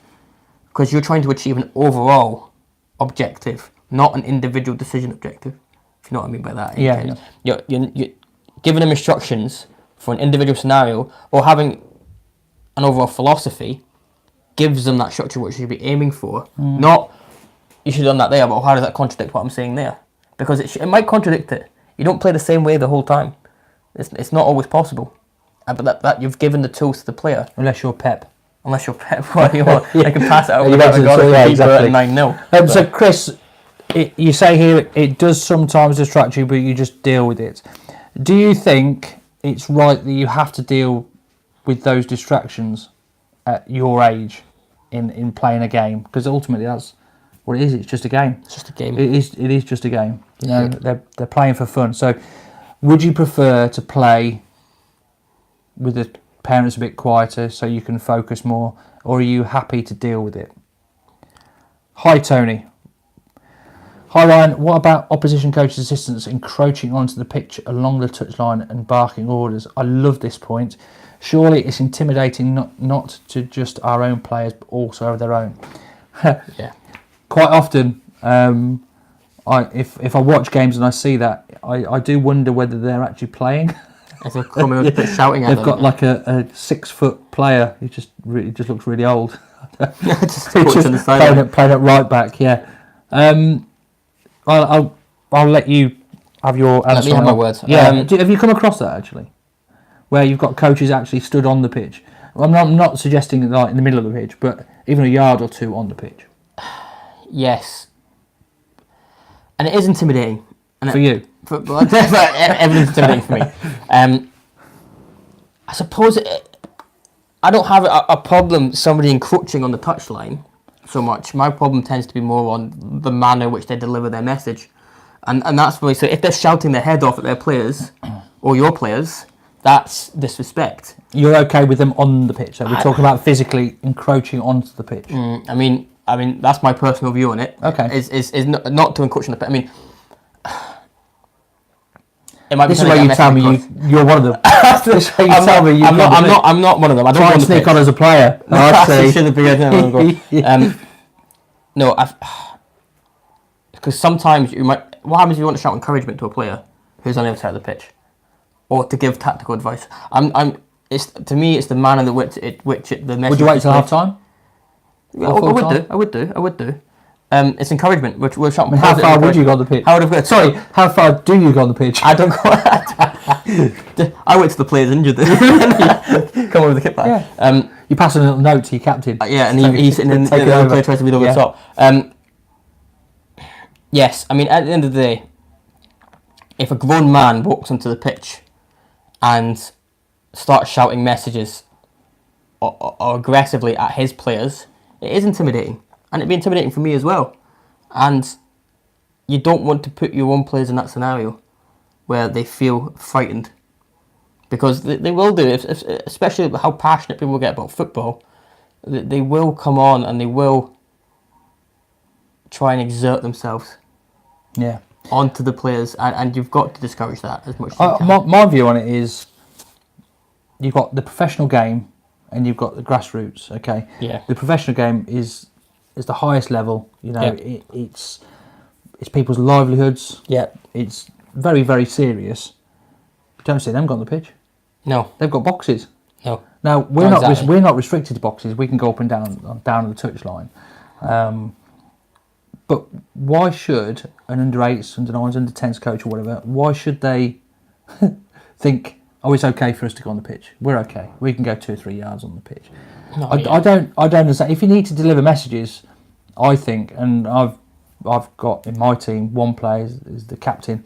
Speaker 3: because you're trying to achieve an overall objective, not an individual decision objective, if you know what I mean by that.
Speaker 2: Yeah.
Speaker 3: You're giving them instructions for an individual scenario, or having an overall philosophy gives them that structure which you should be aiming for. Not, you should have done that there, but how does that contradict what I'm saying there? Because it might contradict it. You don't play the same way the whole time. It's not always possible. But that you've given the tools to the player.
Speaker 2: Unless you're Pep.
Speaker 3: Well, I can pass it over
Speaker 2: exactly.
Speaker 3: at 9-0.
Speaker 2: So Chris, you say here it does sometimes distract you, but you just deal with it. Do you think it's right that you have to deal with those distractions at your age in playing a game? Because ultimately that's what it is. It's just a game.
Speaker 3: It's just a game.
Speaker 2: It is just a game. They're playing for fun. So would you prefer to play with the parents a bit quieter so you can focus more, or are you happy to deal with it? Hi Tony. Hi Ryan, what about opposition coaches' assistants encroaching onto the pitch along the touchline and barking orders? I love this point. Surely it's intimidating not to just our own players, but also their own.
Speaker 3: Yeah.
Speaker 2: Quite often, if I watch games and I see that, I do wonder whether they're actually playing.
Speaker 3: As they're coming up shouting at them.
Speaker 2: They've got like a 6-foot player who just looks really old.
Speaker 3: just
Speaker 2: playing at right back. Yeah. I'll let you have your answer.
Speaker 3: Let me have my words.
Speaker 2: Yeah. Have you come across that actually, where you've got coaches actually stood on the pitch? I'm not suggesting like in the middle of the pitch, but even a yard or two on the pitch.
Speaker 3: Yes. And it is intimidating.
Speaker 2: For you?
Speaker 3: Everything's intimidating for me. I suppose I don't have a problem somebody encroaching on the touchline so much. My problem tends to be more on the manner which they deliver their message. And that's why. So if they're shouting their head off at their players or your players, that's disrespect.
Speaker 2: You're okay with them on the pitch? So we're talking about physically encroaching onto the pitch.
Speaker 3: I mean, that's my personal view on it.
Speaker 2: Okay.
Speaker 3: Is not to encroach on the pitch. I mean, it might
Speaker 2: This
Speaker 3: be
Speaker 2: is where you tell me you're one of them. This is where you tell me
Speaker 3: I'm not one of them. I don't
Speaker 2: try
Speaker 3: want
Speaker 2: and
Speaker 3: to
Speaker 2: sneak on as a player.
Speaker 3: No, because sometimes you might. What happens if you want to shout encouragement to a player who's on the other side of the pitch, or to give tactical advice? To me, it's the manner in which the message.
Speaker 2: Would you wait till half time?
Speaker 3: Yeah, I would do. It's encouragement. We're shouting.
Speaker 2: How far would you go on the pitch? Sorry, how far do you go on the pitch?
Speaker 3: I don't go. I wait till the player's injured. Come over the kit back.
Speaker 2: Yeah. You pass a little note to your captain.
Speaker 3: Yeah, and he's sitting in the other player tries to be over the top. Yes, I mean, at the end of the day, if a grown man walks onto the pitch and starts shouting messages or aggressively at his players, it is intimidating. And it'd be intimidating for me as well. And you don't want to put your own players in that scenario where they feel frightened. Because they will do, especially how passionate people get about football. They will come on and they will try and exert themselves onto the players. And you've got to discourage that as much as you can.
Speaker 2: My view on it is you've got the professional game and you've got the grassroots, okay?
Speaker 3: Yeah.
Speaker 2: The professional game is the highest level, you know, it's people's livelihoods.
Speaker 3: Yeah.
Speaker 2: It's very, very serious. You don't see them go on the pitch.
Speaker 3: No.
Speaker 2: They've got boxes.
Speaker 3: No.
Speaker 2: Now we're not restricted to boxes. We can go up and down the touchline. But why should an under 8s, under 9s, under 10s coach or whatever? Why should they think, oh, it's okay for us to go on the pitch? We're okay. We can go 2 or 3 yards on the pitch.
Speaker 3: No,
Speaker 2: I don't understand. If you need to deliver messages, I think, and I've got in my team one player is the captain.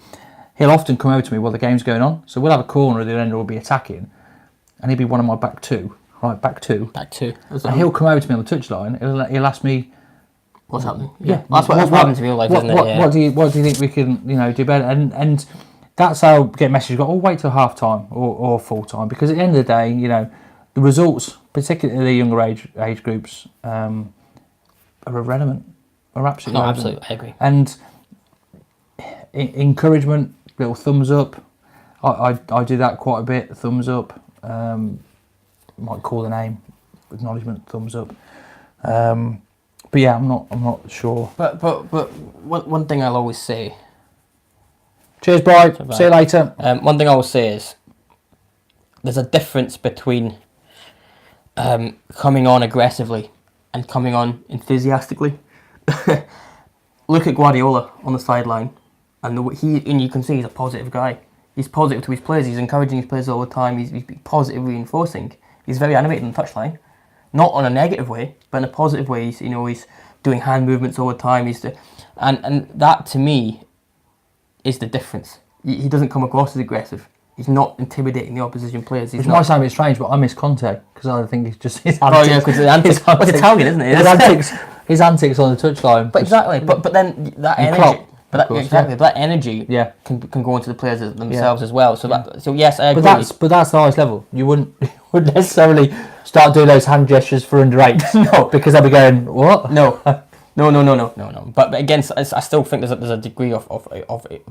Speaker 2: He'll often come over to me while the game's going on. So we'll have a corner at the end, or we'll be attacking, and he'll be one of my back two.
Speaker 3: Back two.
Speaker 2: And he'll come over to me on the touchline. He'll ask me,
Speaker 3: what's happening?
Speaker 2: Yeah,
Speaker 3: well, that's what happens in real life, isn't it? Yeah.
Speaker 2: What do you think we can do better? And that's how we get messages. Got wait till half time or full time, because at the end of the day, the results, particularly the younger age groups, are irrelevant. Are absolutely irrelevant.
Speaker 3: Absolutely, I agree.
Speaker 2: And encouragement, little thumbs up. I do that quite a bit. Thumbs up. Might call the name. Acknowledgement. Thumbs up. But yeah, I'm not sure.
Speaker 3: But one thing I'll always say.
Speaker 2: Cheers, Bright. See you later.
Speaker 3: One thing I always say is there's a difference between coming on aggressively and coming on enthusiastically. Look at Guardiola on the sideline, and you can see he's a positive guy. He's positive to his players. He's encouraging his players all the time. He's positive reinforcing. He's very animated on the touchline, not on a negative way, but in a positive way. He's doing hand movements all the time. And that to me is the difference. He doesn't come across as aggressive. He's not intimidating the opposition players.
Speaker 2: Which might sound a bit strange, but I miss Conte because I think it's just his antics.
Speaker 3: Oh yeah, because it's Italian, isn't it?
Speaker 2: His antics on the touchline.
Speaker 3: But exactly, but then that energy, that energy can go into the players themselves as well. So yes, I agree.
Speaker 2: But that's the highest level. You wouldn't necessarily start doing those hand gestures for under 8s. No, because they'll be going, what?
Speaker 3: No. But again, I still think there's a degree of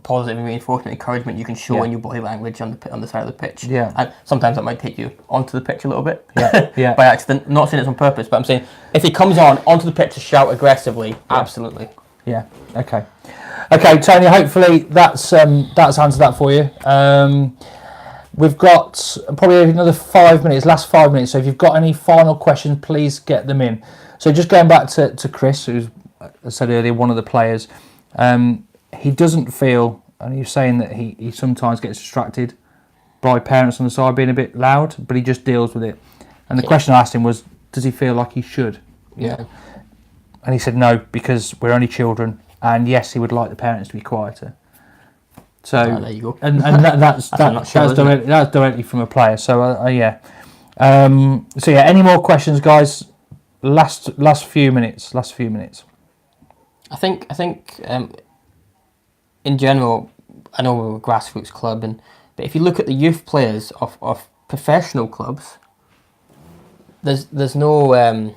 Speaker 3: positive reinforcement, encouragement you can show in your body language on the side of the pitch.
Speaker 2: Yeah.
Speaker 3: And sometimes that might take you onto the pitch a little bit.
Speaker 2: Yeah.
Speaker 3: By accident. I'm not saying it's on purpose, but I'm saying if he comes onto the pitch to shout aggressively, absolutely.
Speaker 2: Yeah. Okay, Tony. Hopefully that's answered that for you. We've got probably another 5 minutes, last 5 minutes. So if you've got any final questions, please get them in. So just going back to Chris, who's, as I said earlier, one of the players, he doesn't feel, and you're saying that he sometimes gets distracted by parents on the side being a bit loud, but he just deals with it. And the question I asked him was, does he feel like he should?
Speaker 3: Yeah.
Speaker 2: And he said no, because we're only children, and yes, he would like the parents to be quieter. So
Speaker 3: there you go.
Speaker 2: And that's directly from a player. So yeah. So yeah, any more questions, guys? Last few minutes.
Speaker 3: I think in general, I know we're a grassroots club, but if you look at the youth players of professional clubs, there's not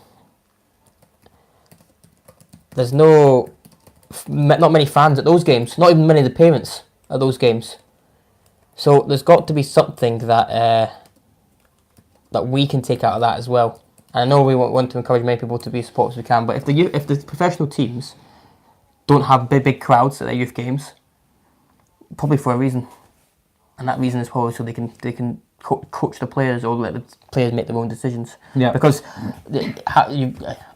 Speaker 3: many fans at those games. Not even many of the parents at those games. So there's got to be something that we can take out of that as well. And I know we want to encourage many people to be as supporters as we can, but if the professional teams don't have big crowds at their youth games, probably for a reason, and that reason is probably so they can coach the players or let the players make their own decisions.
Speaker 2: Yeah.
Speaker 3: Because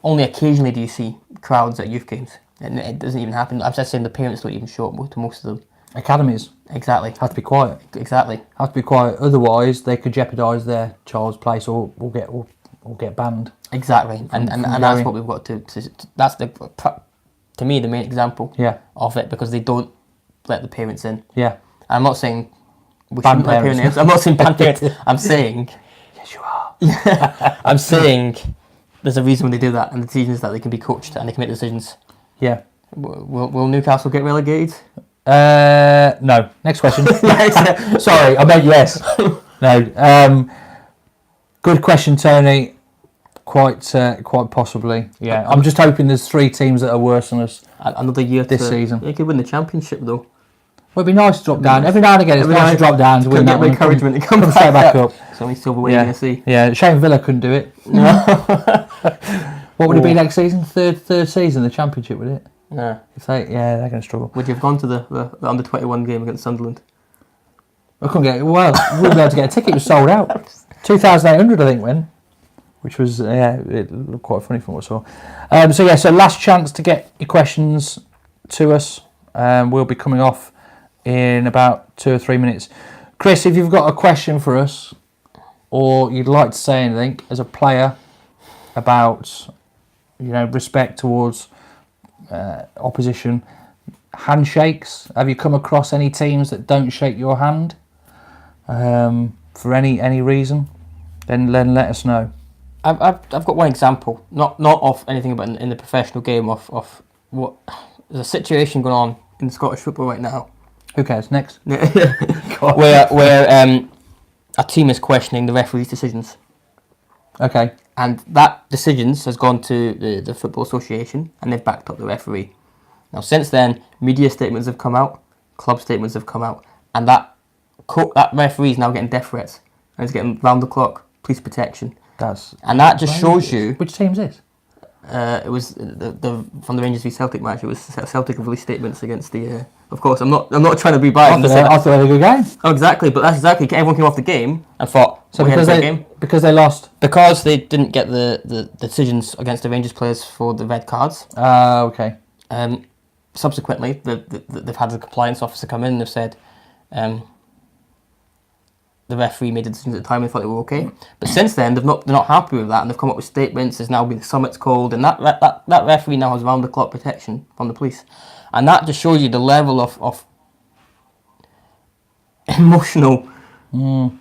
Speaker 3: only occasionally do you see crowds at youth games, and it doesn't even happen. I'm just saying the parents don't even show up to most of them.
Speaker 2: Academies.
Speaker 3: Exactly.
Speaker 2: Have to be quiet.
Speaker 3: Exactly.
Speaker 2: Have to be quiet. Otherwise, they could jeopardise their child's place or get banned.
Speaker 3: Exactly. And that's what we've got to that's to me the main example.
Speaker 2: Yeah.
Speaker 3: Of it, because they don't let the parents in.
Speaker 2: Yeah.
Speaker 3: I'm not saying we
Speaker 2: Ban
Speaker 3: shouldn't let
Speaker 2: parents.
Speaker 3: parents in. I'm not saying ban parents. I'm saying
Speaker 2: Yes, you are.
Speaker 3: I'm saying there's a reason when they do that, and the decisions that they can be coached and they can make decisions.
Speaker 2: Yeah.
Speaker 3: Will Newcastle get relegated?
Speaker 2: No. Next question. Sorry, I meant yes. No. Good question, Tony. Quite possibly. Yeah. I'm just hoping there's 3 teams that are worse than us.
Speaker 3: Another year
Speaker 2: this season.
Speaker 3: They could win the championship though.
Speaker 2: Well, it'd be nice to drop down. Every now and again, it's nice to drop down to win that one.
Speaker 3: Encouragement to come
Speaker 2: straight back up.
Speaker 3: It's only silver we're going to see.
Speaker 2: Yeah, shame Villa couldn't do it. What would it be next season? Third season, the championship, would it?
Speaker 3: Yeah.
Speaker 2: They're going to struggle.
Speaker 3: Would you have gone to the under 21 game against Sunderland?
Speaker 2: I couldn't get. Well, we wouldn't be able to get a ticket. It was sold out. 2,800, I think, win. Which was it looked quite funny from what I saw. So last chance to get your questions to us. We'll be coming off in about 2 or 3 minutes. Chris, if you've got a question for us, or you'd like to say anything as a player about, respect towards opposition, handshakes. Have you come across any teams that don't shake your hand for any reason? Then let us know.
Speaker 3: I've got one example, not of anything about in the professional game of what there's a situation going on in Scottish football right now.
Speaker 2: Who cares? Next.
Speaker 3: where a team is questioning the referee's decisions.
Speaker 2: Okay.
Speaker 3: And that decisions has gone to the Football Association, and they've backed up the referee. Now, since then, media statements have come out, club statements have come out, and that referee is now getting death threats, and he's getting round the clock police protection. And that just shows you.
Speaker 2: Which team is this?
Speaker 3: It was from the Rangers v Celtic match. It was Celtic have released statements against the. Of course, I'm not trying to be biased.
Speaker 2: I thought they had a good game.
Speaker 3: Oh, exactly, but that's exactly. Everyone came off the game and thought.
Speaker 2: So because they lost.
Speaker 3: Because they didn't get the decisions against the Rangers players for the red cards.
Speaker 2: Okay.
Speaker 3: Subsequently, they've had the compliance officer come in and they've said. The referee made the decisions at the time and thought they were okay. But since then, they're not happy with that, and they've come up with statements. There's now been summits called, and that referee now has round the clock protection from the police, and that just shows you the level of emotional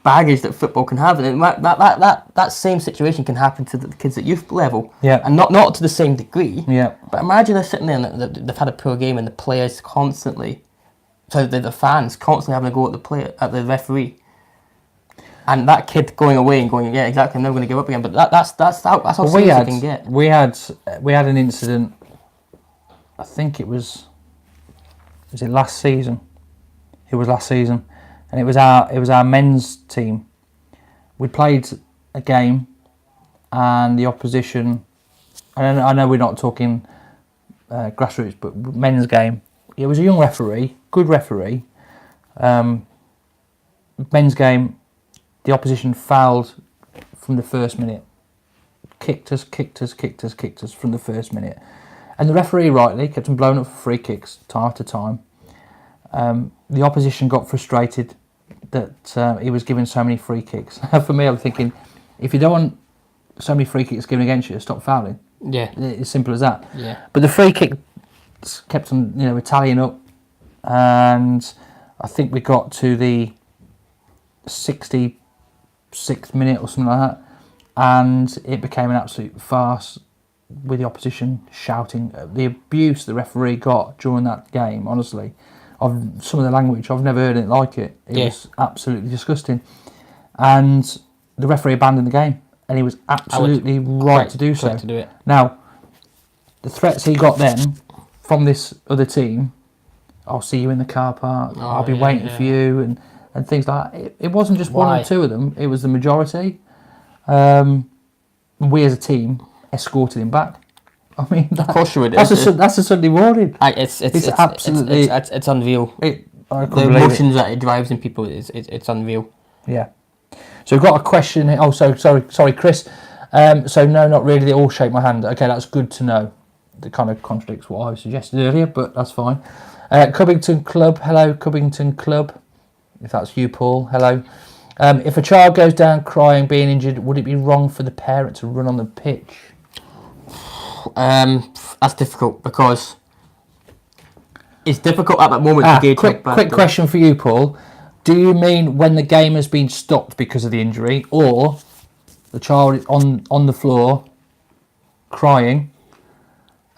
Speaker 3: baggage that football can have, and that same situation can happen to the kids at youth level.
Speaker 2: Yeah,
Speaker 3: and not to the same degree.
Speaker 2: Yeah,
Speaker 3: but imagine they're sitting there and they've had a poor game, and the players constantly, so the fans constantly having a go at the referee. And that kid going away and going, yeah, exactly, I'm never going to give up again. But that's how serious it can get.
Speaker 2: We had an incident. I think it was it last season? It was last season, and it was our men's team. We played a game, and the opposition. I know we're not talking grassroots, but men's game. It was a young referee, good referee. Men's game. The opposition fouled from the first minute. Kicked us from the first minute. And the referee rightly kept them blowing up for free kicks time after time. The opposition got frustrated that he was giving so many free kicks. For me, I'm thinking, if you don't want so many free kicks given against you, stop fouling.
Speaker 3: Yeah.
Speaker 2: It's simple as that.
Speaker 3: Yeah.
Speaker 2: But the free kicks kept on, tallying up. And I think we got to the 66th minute or something like that, and it became an absolute farce with the opposition shouting. The abuse the referee got during that game, honestly, some of the language, I've never heard it like it. It
Speaker 3: Yeah.
Speaker 2: was absolutely disgusting. And the referee abandoned the game, and he was absolutely right to do so.
Speaker 3: Correct to do it.
Speaker 2: Now, the threats he got then from this other team, I'll see you in the car park, I'll be waiting for you, and things like that. It wasn't just one or two of them, it was the majority. We as a team escorted him back. I mean,
Speaker 3: Of course you would.
Speaker 2: That's a Sunday morning.
Speaker 3: It's
Speaker 2: absolutely...
Speaker 3: It's unreal.
Speaker 2: I
Speaker 3: The
Speaker 2: couldn't believe
Speaker 3: emotions that it drives in people it's unreal.
Speaker 2: Yeah. So we've got a question here. Oh, sorry, Chris. So no, not really. They all shake my hand. Okay, that's good to know. That kind of contradicts what I suggested earlier, but that's fine. Cubbington Club. Hello, Cubbington Club. If that's you, Paul. Hello. If a child goes down crying, being injured, would it be wrong for the parent to run on the pitch?
Speaker 3: That's difficult because it's difficult at that moment to gauge.
Speaker 2: Quick question for you, Paul. Do you mean when the game has been stopped because of the injury, or the child is on the floor crying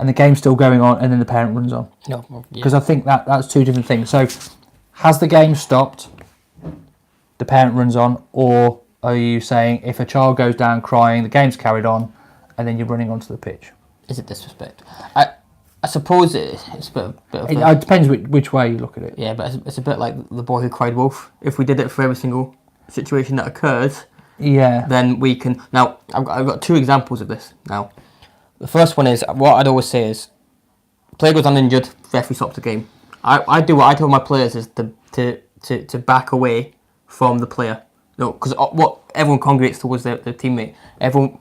Speaker 2: and the game's still going on and then the parent runs on?
Speaker 3: No,
Speaker 2: because I think that's two different things. So, has the game stopped, the parent runs on, or are you saying if a child goes down crying, the game's carried on, and then you're running onto the pitch?
Speaker 3: Is it disrespect? I suppose it's a bit of
Speaker 2: It depends which way you look at it.
Speaker 3: Yeah, but it's a bit like the boy who cried wolf. If we did it for every single situation that occurs, then we can. Now, I've got two examples of this. Now, the first one is what I'd always say is, player goes uninjured, referee stops the game. I do what I tell my players is to back away from the player. No, because what everyone congregates towards their teammate. Everyone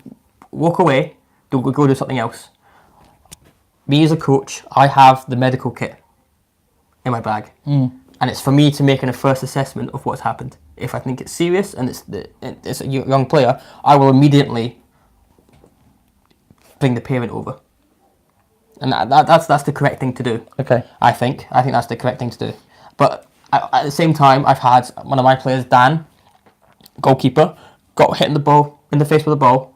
Speaker 3: walk away, go do something else. Me as a coach, I have the medical kit in my bag, and it's for me to make a first assessment of what's happened. If I think it's serious and it's a young player, I will immediately bring the parent over, and that's the correct thing to do.
Speaker 2: Okay.
Speaker 3: I think that's the correct thing to do. But at the same time, I've had one of my players, Dan, goalkeeper, got hit in the face with a ball,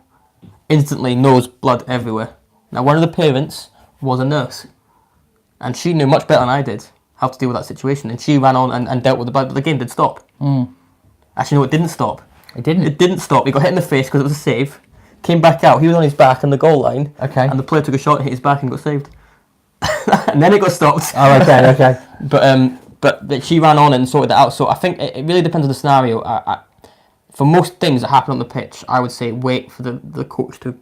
Speaker 3: instantly nose blood everywhere. Now, one of the parents was a nurse, and she knew much better than I did how to deal with that situation, and she ran on and dealt with the blood, but the game did stop. Actually, no, it didn't stop.
Speaker 2: It didn't
Speaker 3: stop. He got hit in the face because it was a save, came back out, he was on his back on the goal line,
Speaker 2: Okay.
Speaker 3: and the player took a shot and hit his back and got saved. And then it got stopped.
Speaker 2: Oh, okay.
Speaker 3: But she ran on and sorted it out, so I think it really depends on the scenario. For most things that happen on the pitch, I would say wait for the coach to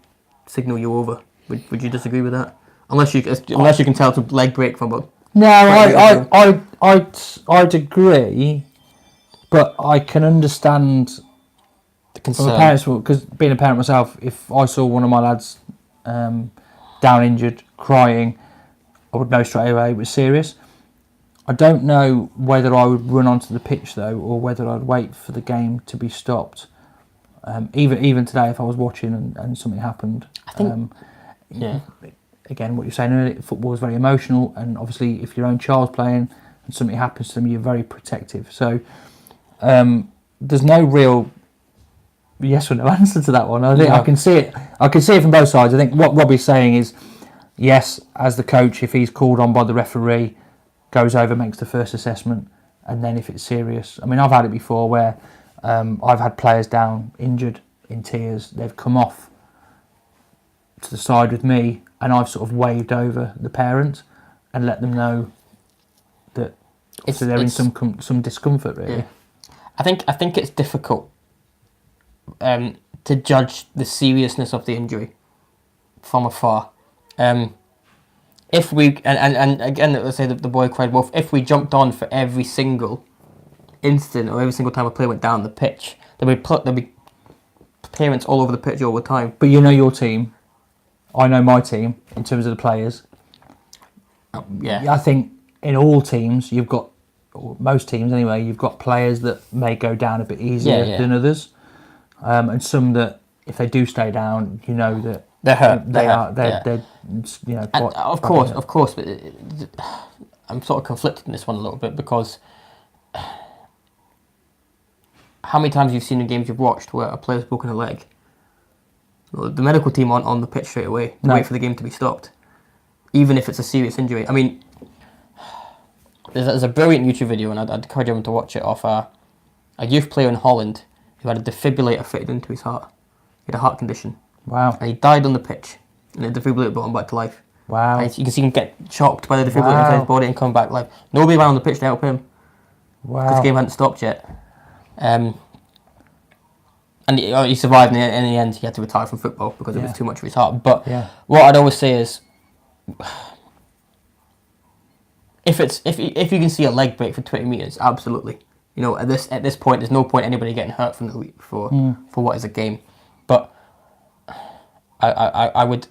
Speaker 3: signal you over. Would you disagree with that? Unless you can tell it's a leg break from about.
Speaker 2: No, I'd agree, but I can understand
Speaker 3: The concern.
Speaker 2: from a parent's, because being a parent myself, if I saw one of my lads down injured, crying, I would know straight away it was serious. I don't know whether I would run onto the pitch though, or whether I'd wait for the game to be stopped. Even today, if I was watching and something happened,
Speaker 3: I think.
Speaker 2: Again, what you're saying earlier, football is very emotional, and obviously, if your own child's playing and something happens to them, you're very protective. So, there's no real yes or no answer to that one. I think I can see it. I can see it from both sides. I think what Robbie's saying is, yes, as the coach, if he's called on by the referee, goes over, makes the first assessment, and then if it's serious, I mean, I've had it before where I've had players down injured in tears. They've come off to the side with me, and I've sort of waved over the parent and let them know that they're in some discomfort, really.
Speaker 3: Yeah. I think it's difficult to judge the seriousness of the injury from afar. If we and again, let's say the boy cried wolf. If we jumped on for every single instant or every single time a player went down the pitch, there'd be parents all over the pitch all the time.
Speaker 2: But you know your team. I know my team in terms of the players. I think in all teams you've got, or most teams anyway, you've got players that may go down a bit easier than others, and some that if they do stay down, you know that
Speaker 3: they're hurt.
Speaker 2: They're you know.
Speaker 3: And of course, but I'm sort of conflicted in this one a little bit because how many times you've seen in games you've watched where a player's broken a leg? The medical team aren't on the pitch straight away to wait for the game to be stopped, even if it's a serious injury. I mean, there's a brilliant YouTube video, and I'd encourage everyone to watch it, of a youth player in Holland who had a defibrillator fitted into his heart. He had a heart condition.
Speaker 2: Wow.
Speaker 3: And he died on the pitch, and the defibrillator brought him back to life.
Speaker 2: Wow.
Speaker 3: And you can see him get shocked by the defibrillator inside his body and come back live. Nobody ran on the pitch to help him.
Speaker 2: Wow.
Speaker 3: Because the game hadn't stopped yet. And he survived, and in the end he had to retire from football because it was too much for his heart. But what I'd always say is, if you can see a leg break for 20 metres, absolutely. You know, at this point, there's no point anybody getting hurt from for what is a game. But I would.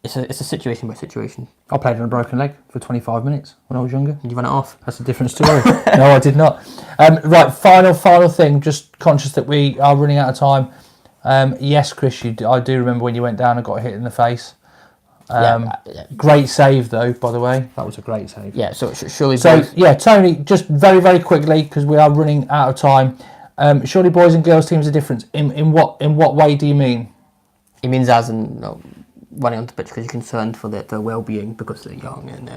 Speaker 3: It's a situation by situation.
Speaker 2: I played on a broken leg for 25 minutes when I was younger.
Speaker 3: Did you run it off?
Speaker 2: That's a different story. No, I did not. Right, final thing. Just conscious that we are running out of time. Yes, Chris, I do remember when you went down and got hit in the face. Great save, though, by the way. That was a great save.
Speaker 3: Yeah, so surely...
Speaker 2: Tony, just very, very quickly, because we are running out of time. Surely boys and girls teams are different. In what way do you mean?
Speaker 3: It means as in... running onto the pitch because you're concerned for their well-being because they're young and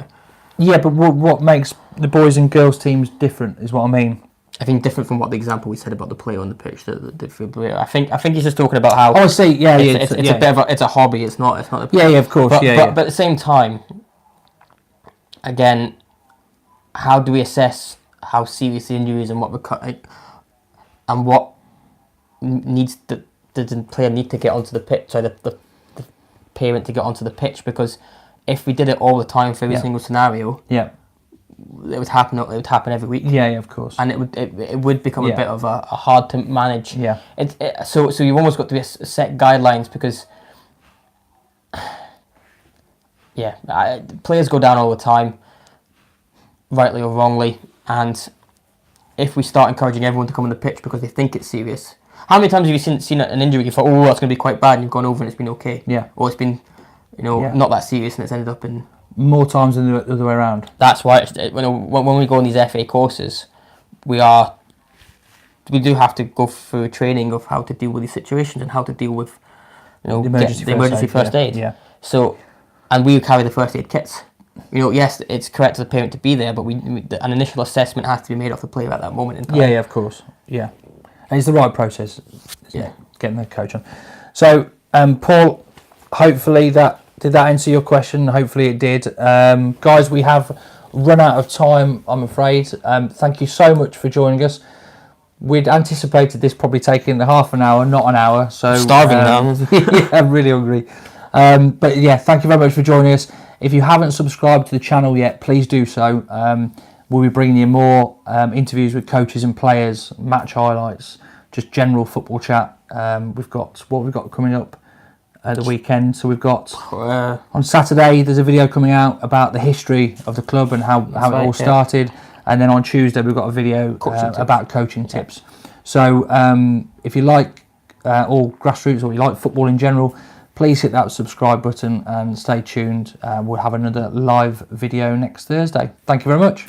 Speaker 2: yeah, but what makes the boys and girls teams different is what I mean.
Speaker 3: I think different from what the example we said about the player on the pitch, the defibrillator. I think he's just talking about how.
Speaker 2: Oh, I see. Yeah,
Speaker 3: it's a bit of it's a hobby. It's not.
Speaker 2: Yeah, of course.
Speaker 3: But at the same time, again, how do we assess how serious the injury is and what and what needs the player need to get onto the pitch? So the parent to get onto the pitch, because if we did it all the time for every single scenario, it would happen. It would happen every week.
Speaker 2: Yeah, of course.
Speaker 3: And it would become a bit of a hard to manage.
Speaker 2: Yeah.
Speaker 3: So you've almost got to be set guidelines because players go down all the time, rightly or wrongly, and if we start encouraging everyone to come on the pitch because they think it's serious. How many times have you seen an injury you thought, oh, that's going to be quite bad, and you've gone over and it's been okay? Yeah. Or it's been, not that serious and it's ended up in...
Speaker 2: More times than the other way around.
Speaker 3: That's why when we go on these FA courses, we do have to go through training of how to deal with these situations and how to deal with the emergency first aid.
Speaker 2: Yeah.
Speaker 3: So, and we carry the first aid kits. Yes, it's correct for the parent to be there, but an initial assessment has to be made of the player at that moment in time.
Speaker 2: Yeah, of course. Yeah. And it's the right process, getting the coach on. So, Paul, hopefully did that answer your question? Hopefully it did. Guys, we have run out of time, I'm afraid. Thank you so much for joining us. We'd anticipated this probably taking half an hour, not an hour. So
Speaker 3: starving now.
Speaker 2: Yeah, I'm really hungry. But yeah, thank you very much for joining us. If you haven't subscribed to the channel yet, please do so. We'll be bringing you more interviews with coaches and players, match highlights, just general football chat. We've got coming up at the weekend. So we've got on Saturday there's a video coming out about the history of the club and how it all started, and then on Tuesday we've got a video about coaching tips. So if you like all grassroots or you like football in general, please hit that subscribe button and stay tuned. We'll have another live video next Thursday. Thank you very much.